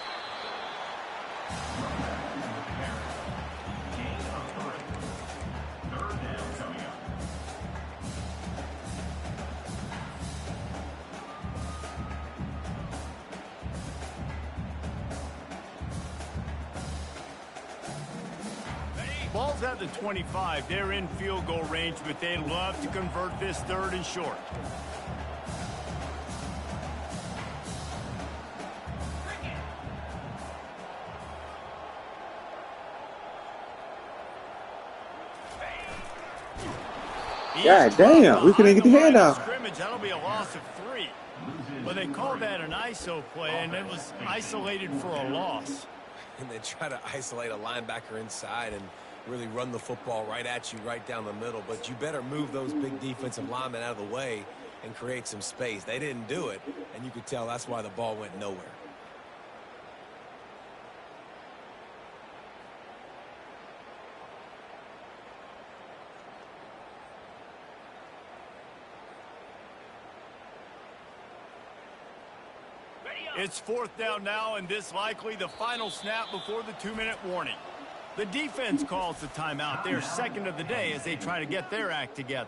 Ball's at the 25. They're in field goal range, but they'd love to convert this 3rd and short. God damn, we couldn't get the hand out. Scrimmage, that'll be a loss of 3. But they called that an ISO play, and it was isolated for a loss. And they try to isolate a linebacker inside, and really run the football right at you, right down the middle. But you better move those big defensive linemen out of the way and create some space. They didn't do it, and you could tell that's why the ball went nowhere. It's 4th down now, and this likely the final snap before the 2-minute warning. The defense calls the timeout. Their second of the day as they try to get their act together.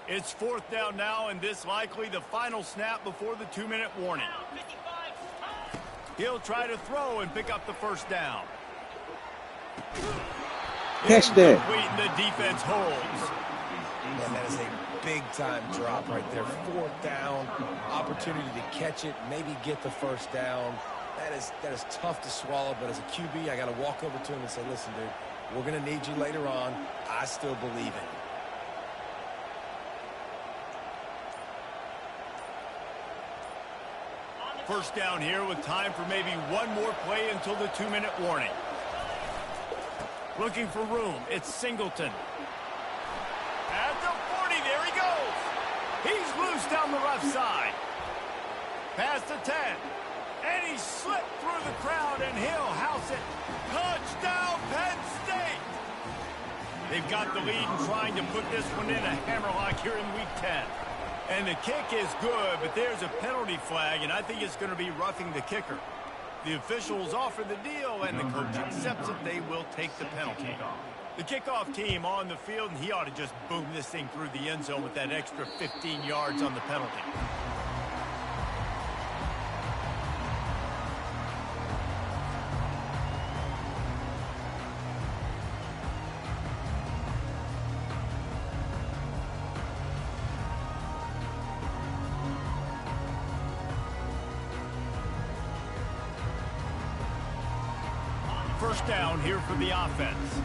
It's 4th down now, and this likely the final snap before the 2-minute warning. He'll try to throw and pick up the first down. Catch that. And the defense holds. Man, that is a big-time drop right there. 4th down, opportunity to catch it, maybe get the first down. That is tough to swallow, but as a QB, I got to walk over to him and say, listen, dude, we're going to need you later on. I still believe in you. First down here with time for maybe one more play until the 2-minute warning. Looking for room. It's Singleton. At the 40, there he goes. He's loose down the left side. Past the 10. And he slipped through the crowd, and he'll house it. Touchdown, Penn State. They've got the lead and trying to put this one in a hammerlock here in Week 10. And the kick is good, but there's a penalty flag, and I think it's going to be roughing the kicker. The officials offer the deal, and the coach accepts it. They will take the penalty. The kickoff team on the field, and he ought to just boom this thing through the end zone with that extra 15 yards on the penalty. First down here for the offense.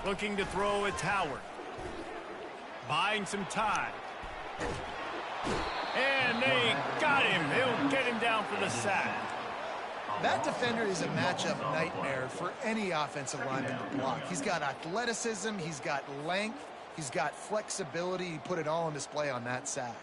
Looking to throw, it's Howard. Buying some time. And they got him. He'll get him down for the sack. That defender is a matchup nightmare for any offensive lineman to block. He's got athleticism, he's got length, he's got flexibility. He put it all on display on that sack.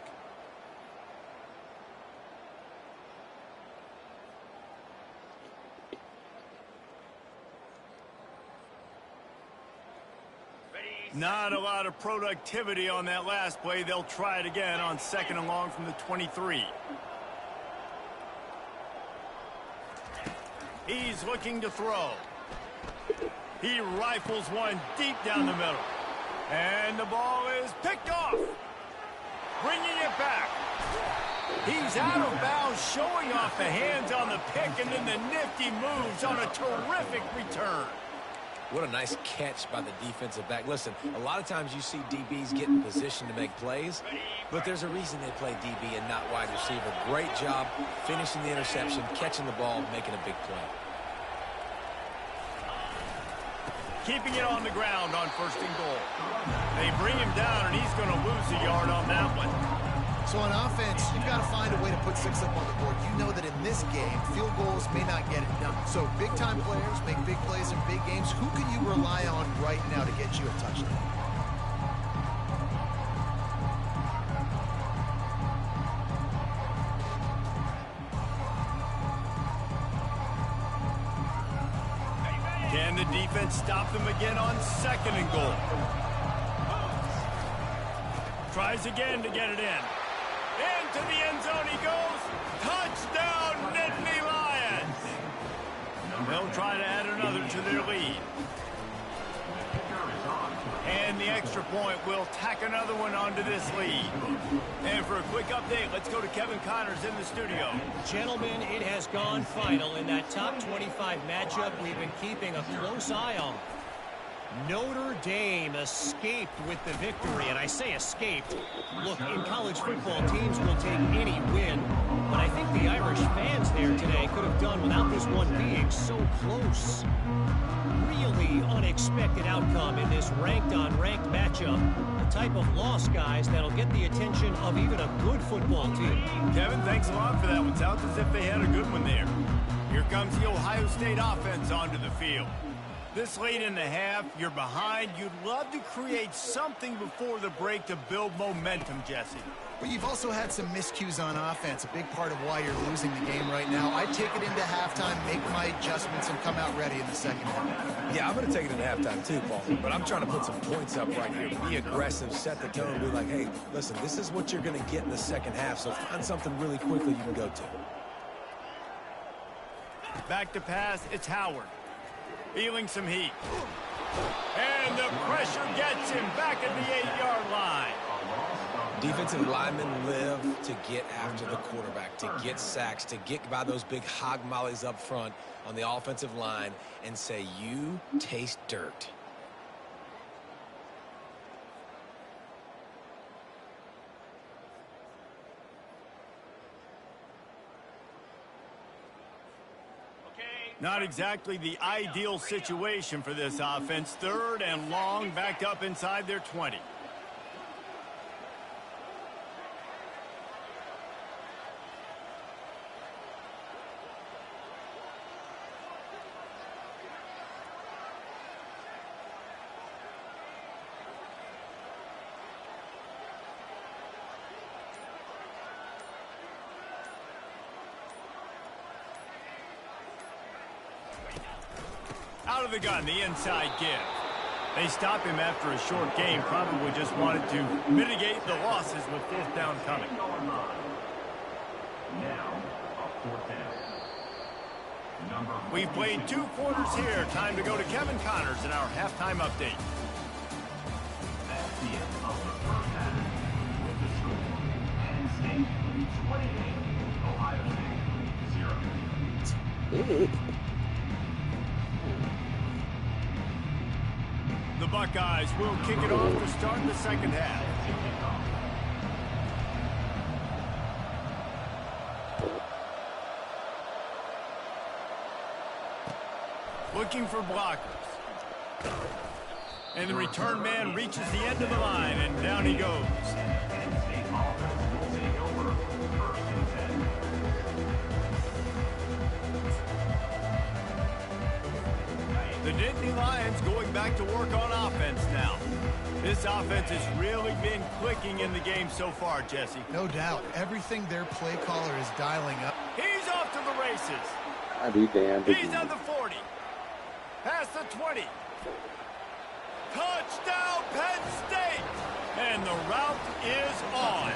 Not a lot of productivity on that last play. They'll try it again on 2nd and long from the 23. He's looking to throw. He rifles one deep down the middle. And the ball is picked off. Bringing it back. He's out of bounds, showing off the hands on the pick, and then the nifty moves on a terrific return. What a nice catch by the defensive back. Listen, a lot of times you see DBs get in position to make plays, but there's a reason they play DB and not wide receiver. Great job finishing the interception, catching the ball, making a big play. Keeping it on the ground on 1st and goal. They bring him down, and he's going to lose a yard on that one. So on offense, you've got to find a way to put 6 up on the board. You know that in this game, field goals may not get it done. So big-time players make big plays in big games. Who can you rely on right now to get you a touchdown? Can the defense stop them again on 2nd and goal? Tries again to get it in. Into the end zone he goes. Touchdown, Nittany Lions. They'll try to add another to their lead. And the extra point will tack another one onto this lead. And for a quick update, let's go to Kevin Connors in the studio. Gentlemen, it has gone final in that top 25 matchup we've been keeping a close eye on. Notre Dame escaped with the victory, and I say escaped. Look, in college football, teams will take any win, but I think the Irish fans there today could have done without this one being so close. Really unexpected outcome in this ranked-on-ranked matchup. The type of loss, guys, that'll get the attention of even a good football team. Kevin, thanks a lot for that one. Sounds as if they had a good one there. Here comes the Ohio State offense onto the field. This late in the half, you're behind. You'd love to create something before the break to build momentum, Jesse. But you've also had some miscues on offense, a big part of why you're losing the game right now. I'd take it into halftime, make my adjustments, and come out ready in the second half. Yeah, I'm going to take it into halftime too, Paul. But I'm trying to put some points up right here. Be aggressive, set the tone, be like, hey, listen, this is what you're going to get in the second half, so find something really quickly you can go to. Back to pass, it's Howard. Feeling some heat. And the pressure gets him back at the 8-yard line. Defensive linemen live to get after the quarterback, to get sacks, to get by those big hog mollies up front on the offensive line and say, you taste dirt. Not exactly the ideal situation for this offense. 3rd and long, backed up inside their 20. Out of the gun, the inside give. They stop him after a short game. Probably just wanted to mitigate the losses with 4th down coming. Now, a 4th down. We've played 2 quarters here. Time to go to Kevin Connors in our halftime update. That's the end of the first half. With the score, Penn State 28, Ohio State 0. The Buckeyes will kick it off to start the second half. Looking for blockers. And the return man reaches the end of the line, and down he goes. Penn State offense will take over 1st and 10. The Nittany Lions going back to work on offense now. This offense has really been clicking in the game so far, Jesse. No doubt. Everything their play caller is dialing up. He's off to the races. I be damned. He's at the 40. Past the 20. Touchdown, Penn State! And the route is on.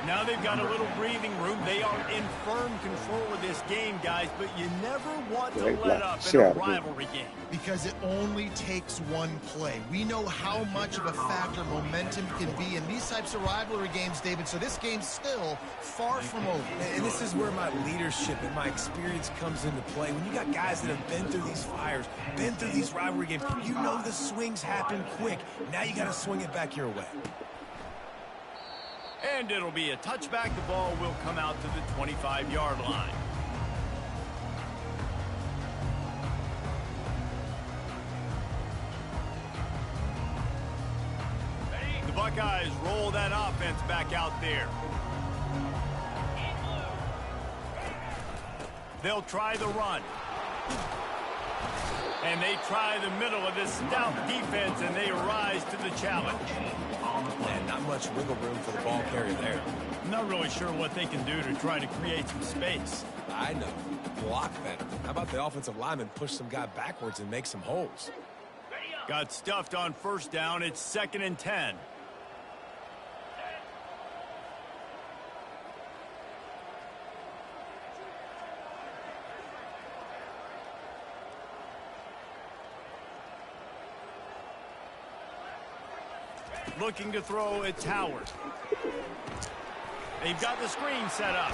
Now they've got a little breathing room. They are in firm control of this game, guys, but you never want to let up in a rivalry game. Because it only takes one play. We know how much of a factor momentum can be in these types of rivalry games, David, so this game's still far from over. And this is where my leadership and my experience comes into play. When you got guys that have been through these fires, been through these rivalry games, you know the swings happen quick. Now you got to swing it back your way. And it'll be a touchback. The ball will come out to the 25-yard line. The Buckeyes roll that offense back out there. They'll try the run. And they try the middle of this stout defense, and they rise to the challenge. And not much wiggle room for the ball carrier there. I'm not really sure what they can do to try to create some space. I know. Block better. How about the offensive lineman push some guy backwards and make some holes? Got stuffed on 1st down. It's 2nd and 10. Looking to throw, it's Howard. They've got the screen set up.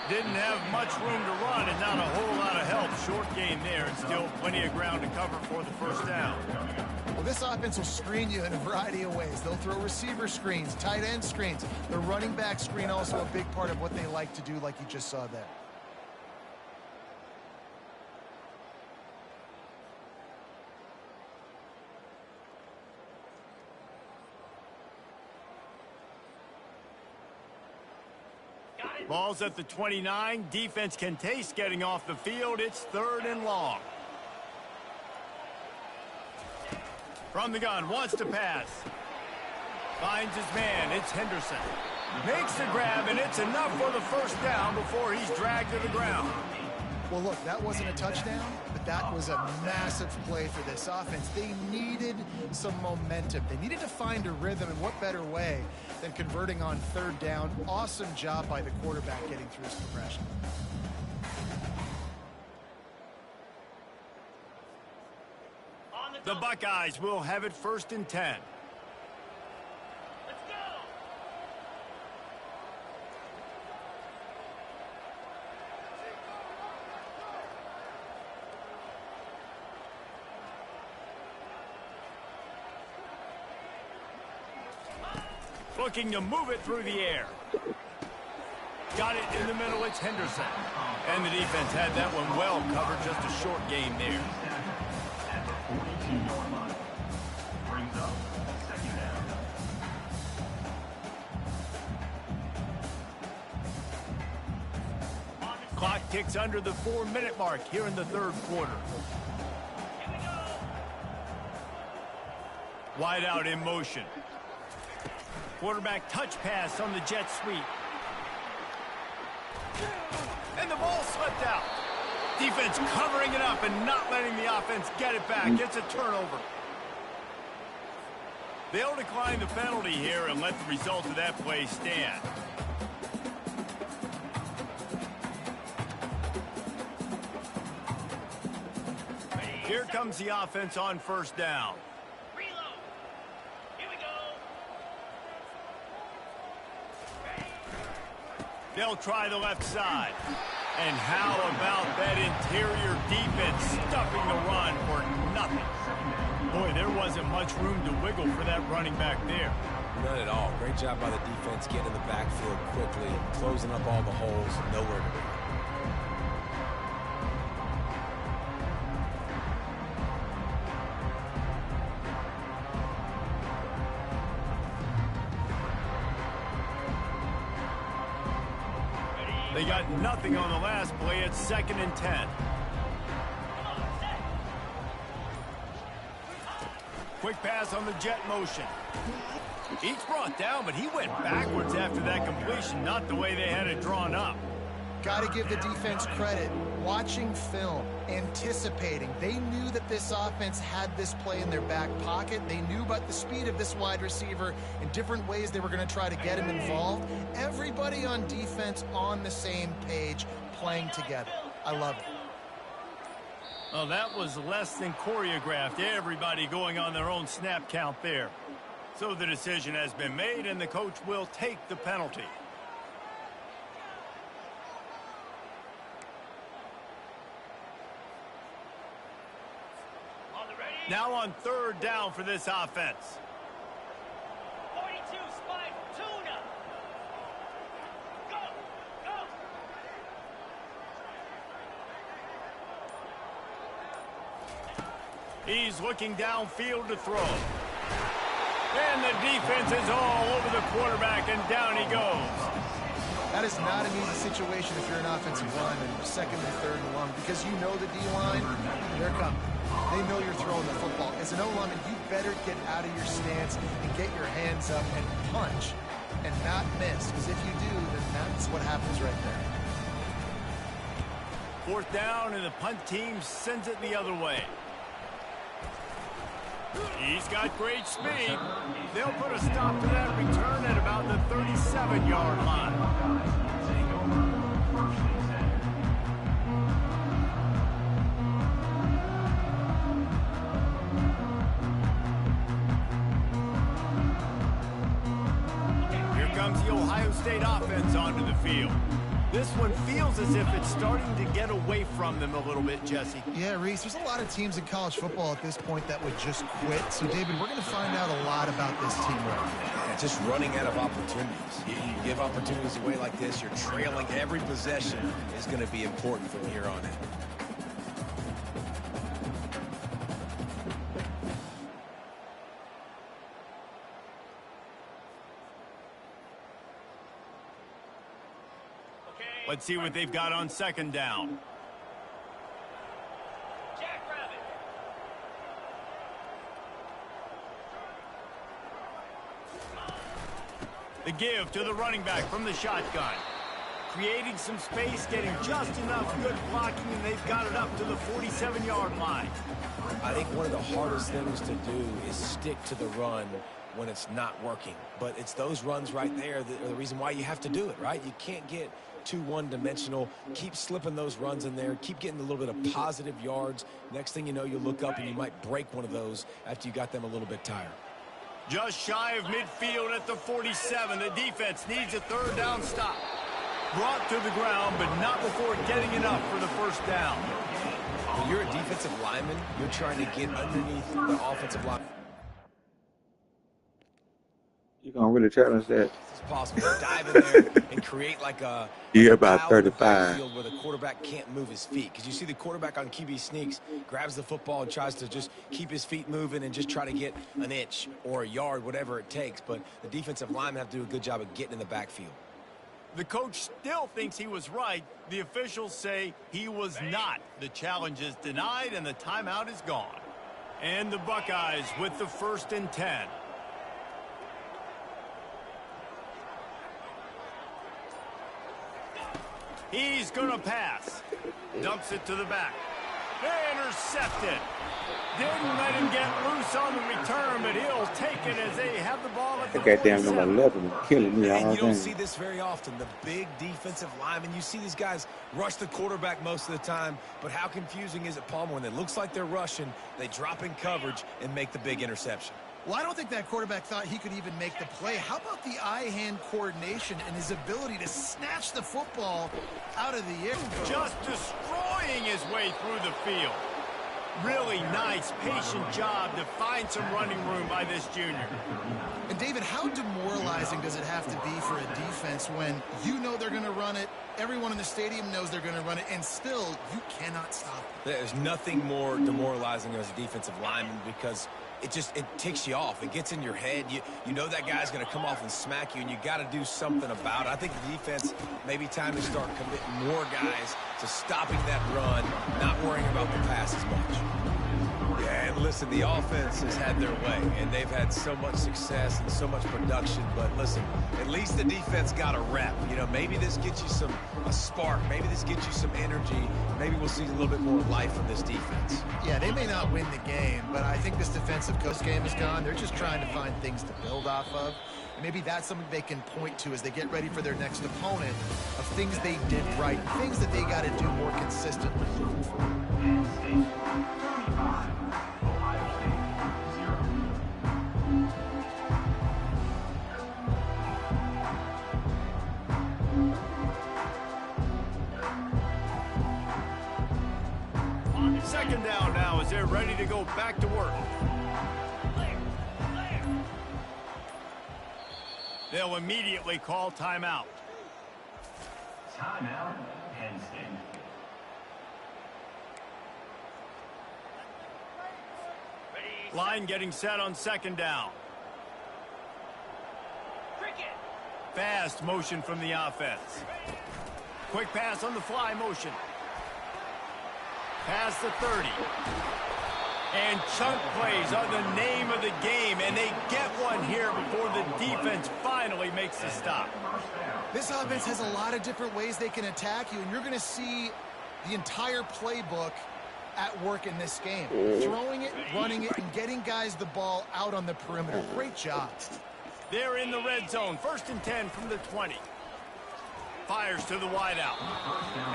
Didn't have much room to run and not a whole lot of help. Short game there and still plenty of ground to cover for the first down. Well, this offense will screen you in a variety of ways. They'll throw receiver screens, tight end screens. The running back screen also a big part of what they like to do, like you just saw there. Ball's at the 29. Defense can taste getting off the field. It's 3rd and long. From the gun, wants to pass. Finds his man. It's Henderson. Makes the grab, and it's enough for the first down before he's dragged to the ground. Well, look, that wasn't a touchdown, but that was a massive play for this offense. They needed some momentum. They needed to find a rhythm, and what better way than converting on 3rd down. Awesome job by the quarterback getting through his progression. The Buckeyes will have it 1st and 10. Looking to move it through the air. Got it in the middle, it's Henderson. And the defense had that one well covered, just a short game there. At the 42-yard line. Brings up 2nd down. Clock ticks under the 4-minute mark here in the 3rd quarter. Wide out in motion. Quarterback touch pass on the jet sweep. And the ball slipped out. Defense covering it up and not letting the offense get it back. Gets a turnover. They'll decline the penalty here and let the result of that play stand. Here comes the offense on 1st down. They'll try the left side. And how about that interior defense stuffing the run for nothing? Boy, there wasn't much room to wiggle for that running back there. None at all. Great job by the defense getting in the backfield quickly, closing up all the holes, nowhere to be. They got nothing on the last play. It's 2nd and 10. Quick pass on the jet motion. He's brought down, but he went backwards after that completion, not the way they had it drawn up. Got to give the defense credit. Watching film, anticipating. They knew that this offense had this play in their back pocket. They knew about the speed of this wide receiver and different ways they were going to try to get him involved. Everybody on defense on the same page, playing together. I love it. Well, that was less than choreographed. Everybody going on their own snap count there. So the decision has been made, and the coach will take the penalty. Now on 3rd down for this offense. 42, spike, tuna. Go, go. He's looking downfield to throw. And the defense is all over the quarterback, and down he goes. That is not an easy situation if you're an offensive lineman, 2nd and 3rd and long, because you know the D-line, they're coming. They know you're throwing the football. As an O-lineman, you better get out of your stance and get your hands up and punch and not miss, because if you do, then that's what happens right there. 4th down, and the punt team sends it the other way. He's got great speed. They'll put a stop to that return at about the 37-yard line. Take over 1st and 10. State offense onto the field. This one feels as if it's starting to get away from them a little bit, Jesse. Yeah, Reese, there's a lot of teams in college football at this point that would just quit. So, David, we're going to find out a lot about this team right now. Yeah, just running out of opportunities. You give opportunities away like this, you're trailing. Every possession is going to be important from here on in. Let's see what they've got on second down. The give to the running back from the shotgun. Creating some space, getting just enough good blocking, and they've got it up to the 47-yard line. I think one of the hardest things to do is stick to the run when it's not working. But it's those runs right there that are the reason why you have to do it, right? You can't get too one-dimensional. Keep slipping those runs in there. Keep getting a little bit of positive yards. Next thing you know, you look up and you might break one of those after you got them a little bit tired. Just shy of midfield at the 47. The defense needs a third down stop. Brought to the ground, but not before getting enough for the first down. When you're a defensive lineman, you're trying to get underneath the offensive line. You're going to really challenge that. It's possible to dive in there and create like a about 35. Where the quarterback can't move his feet. Because you see the quarterback on QB sneaks, grabs the football and tries to just keep his feet moving and just try to get an inch or a yard, whatever it takes. But the defensive linemen have to do a good job of getting in the backfield. The coach still thinks he was right. The officials say he was not. The challenge is denied and the timeout is gone. And the Buckeyes with the 1st and 10. He's going to pass. Dumps it to the back. Intercepted. Didn't let him get loose on the return, but he'll take it as they have the ball at the 47. That goddamn number 11 is killing me all And you don't day. see this very often. The big defensive linemen, you see these guys rush the quarterback most of the time, but how confusing is it, Palmer, when it looks like they're rushing, they drop in coverage and make the big interception? Well, I don't think that quarterback thought he could even make the play. How about the eye-hand coordination and his ability to snatch the football out of the air? Just destroying his way through the field. Really nice, patient job to find some running room by this junior. And, David, how demoralizing does it have to be for a defense when you know they're going to run it, everyone in the stadium knows they're going to run it, and still you cannot stop it? There's nothing more demoralizing as a defensive lineman because it ticks you off. It gets in your head. You know that guy's going to come off and smack you, and you got to do something about it. I think the defense, maybe time to start committing more guys to stopping that run, not worrying about the pass as much. Yeah, and listen, the offense has had their way, and they've had so much success and so much production. But listen, at least the defense got a rep. You know, maybe this gets you a spark. Maybe this gets you some energy. Maybe we'll see a little bit more life from this defense. Yeah, they may not win the game, but I think this defensive coach game is gone. They're just trying to find things to build off of. And maybe that's something they can point to as they get ready for their next opponent of things they did right, things that they got to do more consistently moving forward. Penn State 35, Ohio State 0. Second down now as they're ready to go back to work. They'll immediately call timeout. Timeout, Penn State. Line getting set on second down. Fast motion from the offense. Quick pass on the fly motion. Past the 30. And chunk plays are the name of the game, and they get one here before the defense finally makes the stop. This offense has a lot of different ways they can attack you, and you're going to see the entire playbook at work in this game. Throwing it, running it, and getting guys the ball out on the perimeter. Great job. They're in the red zone. 1st and 10 from the 20. Fires to the wideout.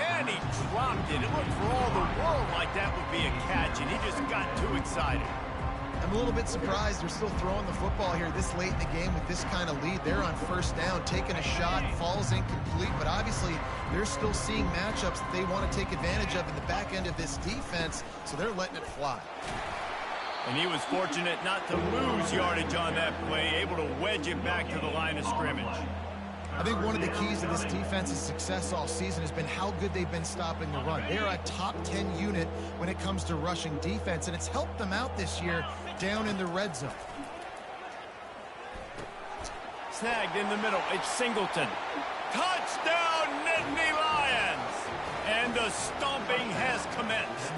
And he dropped it. It looked for all the world like that would be a catch, and he just got too excited. I'm a little bit surprised they're still throwing the football here this late in the game with this kind of lead. They're on first down, taking a shot, falls incomplete, but obviously they're still seeing matchups that they want to take advantage of in the back end of this defense, so they're letting it fly. And he was fortunate not to lose yardage on that play, able to wedge it back to the line of scrimmage. I think one of the keys to this defense's success all season has been how good they've been stopping the run. They're a top 10 unit when it comes to rushing defense, and it's helped them out this year down in the red zone. Snagged in the middle. It's Singleton. Touchdown, Nittany Lions! And the stomping has commenced.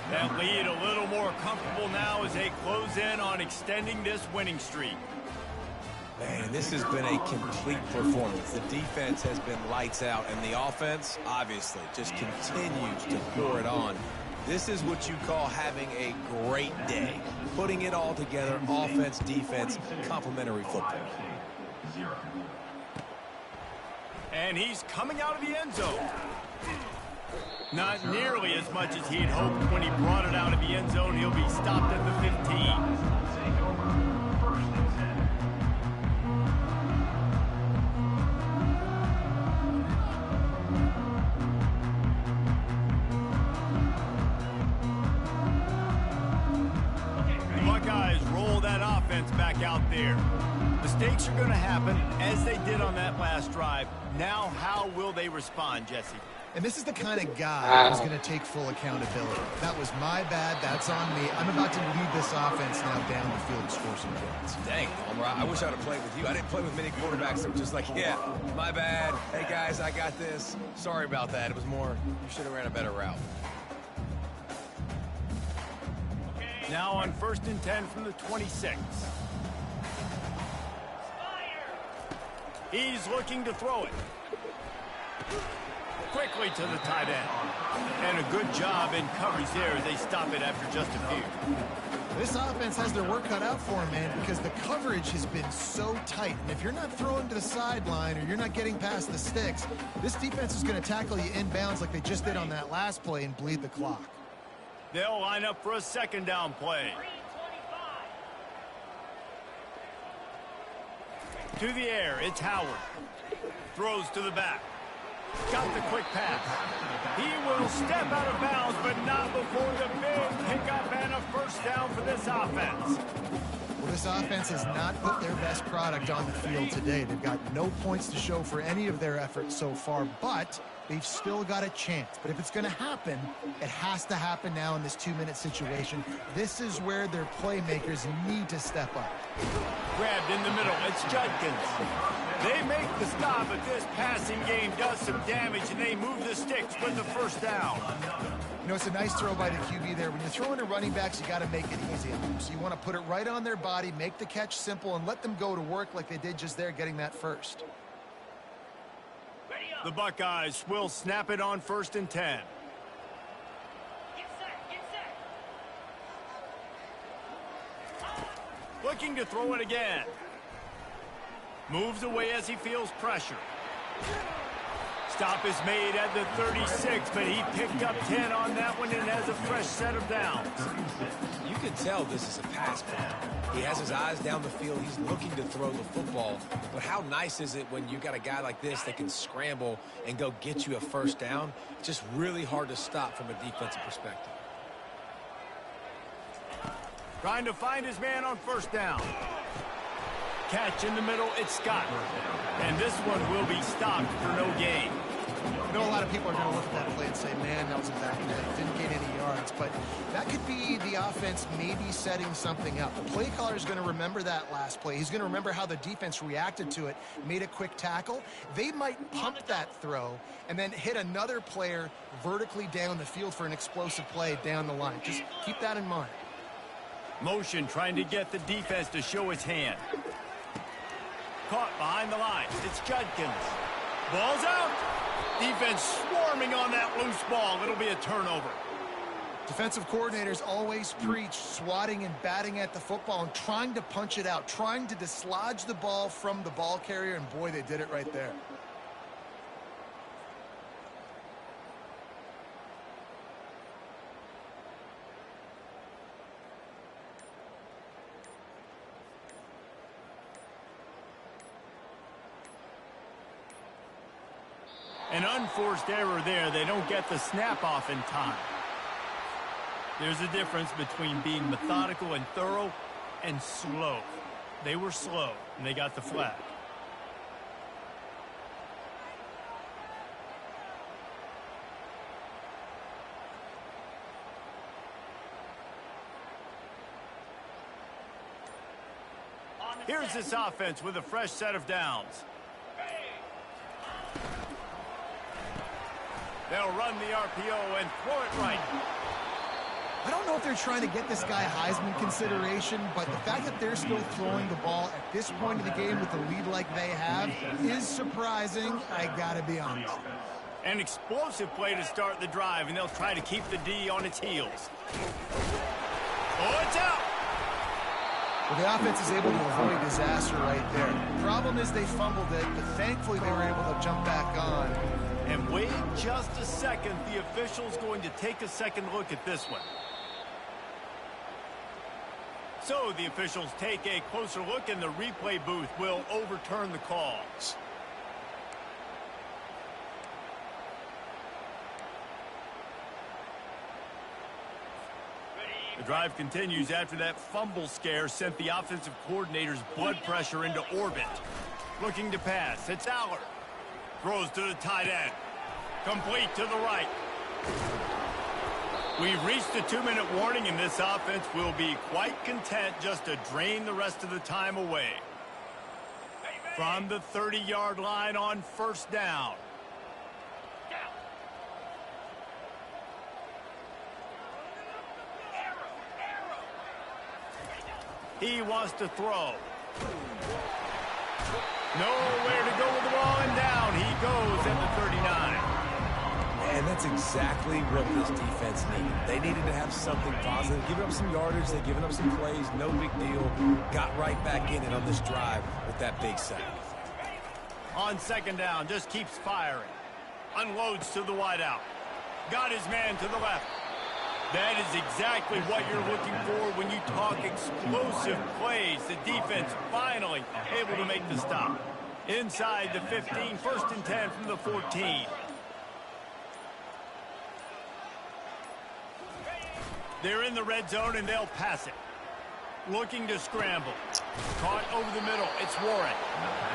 That lead a little more comfortable now as they close in on extending this winning streak. Man, this has been a complete performance. The defense has been lights out, and the offense, obviously, just continues to pour it on. This is what you call having a great day. Putting it all together, offense, defense, complementary football. And he's coming out of the end zone. Not nearly as much as he'd hoped when he brought it out of the end zone. He'll be stopped at the 15. Back out there. Mistakes are going to happen as they did on that last drive. Now, how will they respond, Jesse? And this is the kind of guy who's going to take full accountability. That was my bad. That's on me. I'm about to lead this offense now down the field and score some points. Dang, Homer, I wish I would have played with you. I didn't play with many quarterbacks that were just like, yeah, my bad. Hey, guys, I got this. Sorry about that. It was more, you should have ran a better route. Now on 1st and 10 from the 26. He's looking to throw it. Quickly to the tight end. And a good job in coverage there as they stop it after just a few. This offense has their work cut out for them, man, because the coverage has been so tight. And if you're not throwing to the sideline or you're not getting past the sticks, this defense is going to tackle you inbounds like they just did on that last play and bleed the clock. They'll line up for a second down play. To the air, it's Howard. Throws to the back. Got the quick pass. He will step out of bounds, but not before the big pickup and a first down for this offense. Well, this offense has not put their best product on the field today. They've got no points to show for any of their efforts so far, but they've still got a chance. But if it's going to happen, it has to happen now in this 2-minute situation. This is where their playmakers need to step up. Grabbed in the middle. It's Judkins. They make the stop, but this passing game does some damage, and they move the sticks with the first down. You know, it's a nice throw by the QB there. When you're throwing to running backs, you got to make it easy. So you want to put it right on their body, make the catch simple, and let them go to work like they did just there, getting that first. The Buckeyes will snap it on 1st and 10. Looking to throw it again. Moves away as he feels pressure. Stop is made at the 36, but he picked up 10 on that one and has a fresh set of downs. You can tell this is a pass play. He has his eyes down the field. He's looking to throw the football. But how nice is it when you got a guy like this that can scramble and go get you a first down? It's just really hard to stop from a defensive perspective. Trying to find his man on first down. Catch in the middle, it's Scott. And this one will be stopped for no gain. I know a lot of people are going to look at that play and say, man, that was a bad play. Didn't get any yards. But that could be the offense maybe setting something up. The play caller is going to remember that last play. He's going to remember how the defense reacted to it, made a quick tackle. They might pump that throw and then hit another player vertically down the field for an explosive play down the line. Just keep that in mind. Motion trying to get the defense to show its hand. Caught behind the line. It's Judkins. Ball's out. Defense swarming on that loose ball. It'll be a turnover. Defensive coordinators always preach swatting and batting at the football and trying to punch it out, trying to dislodge the ball from the ball carrier, and boy, they did it right there. An unforced error there. They don't get the snap off in time. There's a difference between being methodical and thorough and slow. They were slow, and they got the flag. Here's this offense with a fresh set of downs. They'll run the RPO and throw it right. I don't know if they're trying to get this guy Heisman consideration, but the fact that they're still throwing the ball at this point of the game with the lead like they have is surprising, I gotta be honest. An explosive play to start the drive, and they'll try to keep the D on its heels. Oh, it's out! Well, the offense is able to avoid disaster right there. Problem is they fumbled it, but thankfully they were able to jump back on. And wait just a second. The official's going to take a second look at this one. So the officials take a closer look, and the replay booth will overturn the calls. The drive continues after that fumble scare sent the offensive coordinator's blood pressure into orbit. Looking to pass. It's Aller. Throws to the tight end. Complete to the right. We've reached the 2-minute warning, and this offense will be quite content just to drain the rest of the time away. From the 30-yard line on first down. He wants to throw. Nowhere to go with the ball, and down he goes at the 39. And that's exactly what this defense needed. They needed to have something positive. Giving up some yardage, they've given up some plays, no big deal. Got right back in it on this drive with that big sack. On second down, just keeps firing. Unloads to the wideout. Got his man to the left. That is exactly what you're looking for when you talk explosive plays. The defense finally able to make the stop. Inside the 15, first and 10 from the 14. They're in the red zone, and they'll pass it. Looking to scramble. Caught over the middle. It's Warren.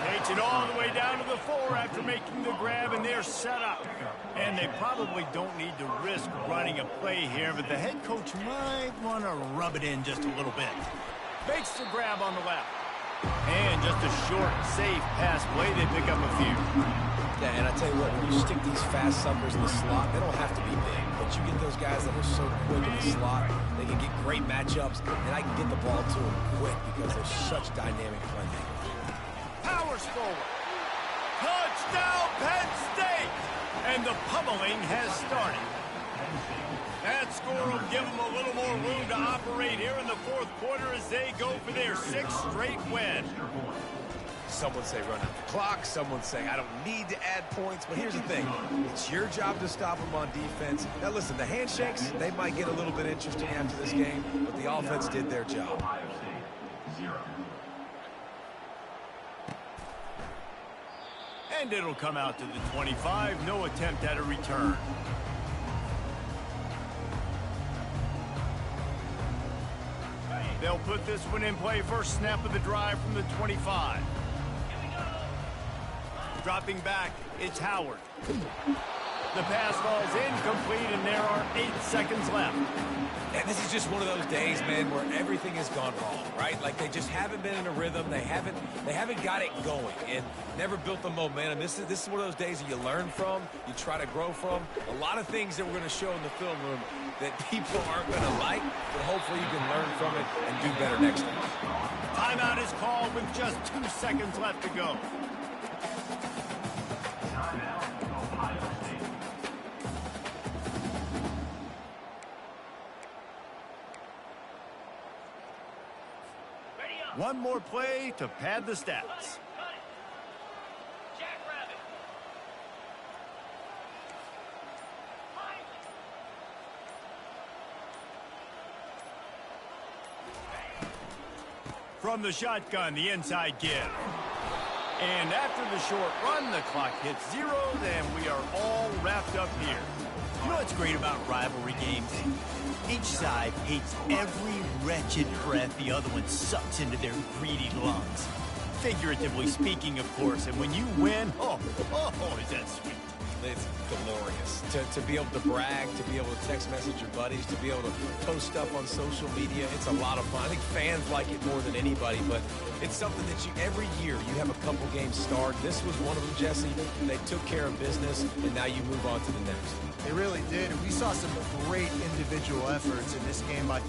Takes it all the way down to the 4 after making the grab, and they're set up. And they probably don't need to risk running a play here, but the head coach might want to rub it in just a little bit. Makes the grab on the left. And just a short, safe pass play. They pick up a few. Yeah, and I tell you what, when you stick these fast suckers in the slot, they don't have to be big. But you get those guys that are so quick in the slot, they can get great matchups, and I can get the ball to them quick because they're such dynamic playmakers. Powers forward. Touchdown, Penn State! And the pummeling has started. That score will give them a little more room to operate here in the fourth quarter as they go for their 6th straight win. Some would say run out the clock. Some would say I don't need to add points. But here's the thing. It's your job to stop them on defense. Now, listen, the handshakes, they might get a little bit interesting after this game, but the offense did their job. And it'll come out to the 25. No attempt at a return. They'll put this one in play. First snap of the drive from the 25. Dropping back, it's Howard. The pass falls incomplete, and there are 8 seconds left. And this is just one of those days, man, where everything has gone wrong, right? Like they just haven't been in a rhythm. They haven't got it going and never built the momentum. This is one of those days that you learn from, you try to grow from. A lot of things that we're going to show in the film room that people aren't going to like, but hopefully you can learn from it and do better next time. Timeout is called with just 2 seconds left to go. One more play to pad the stats. From the shotgun, the inside give. And after the short run, the clock hits 0, and we are all wrapped up here. You know what's great about rivalry games? Each side hates every wretched breath the other one sucks into their greedy lungs. Figuratively speaking, of course, and when you win, oh, is that sweet. It's glorious to be able to brag, to be able to text message your buddies, to be able to post stuff on social media. It's a lot of fun. I think fans like it more than anybody, but it's something that every year you have a couple games start. This was one of them, Jesse. They took care of business, and now you move on to the next. They really did. We saw some great individual efforts in this game by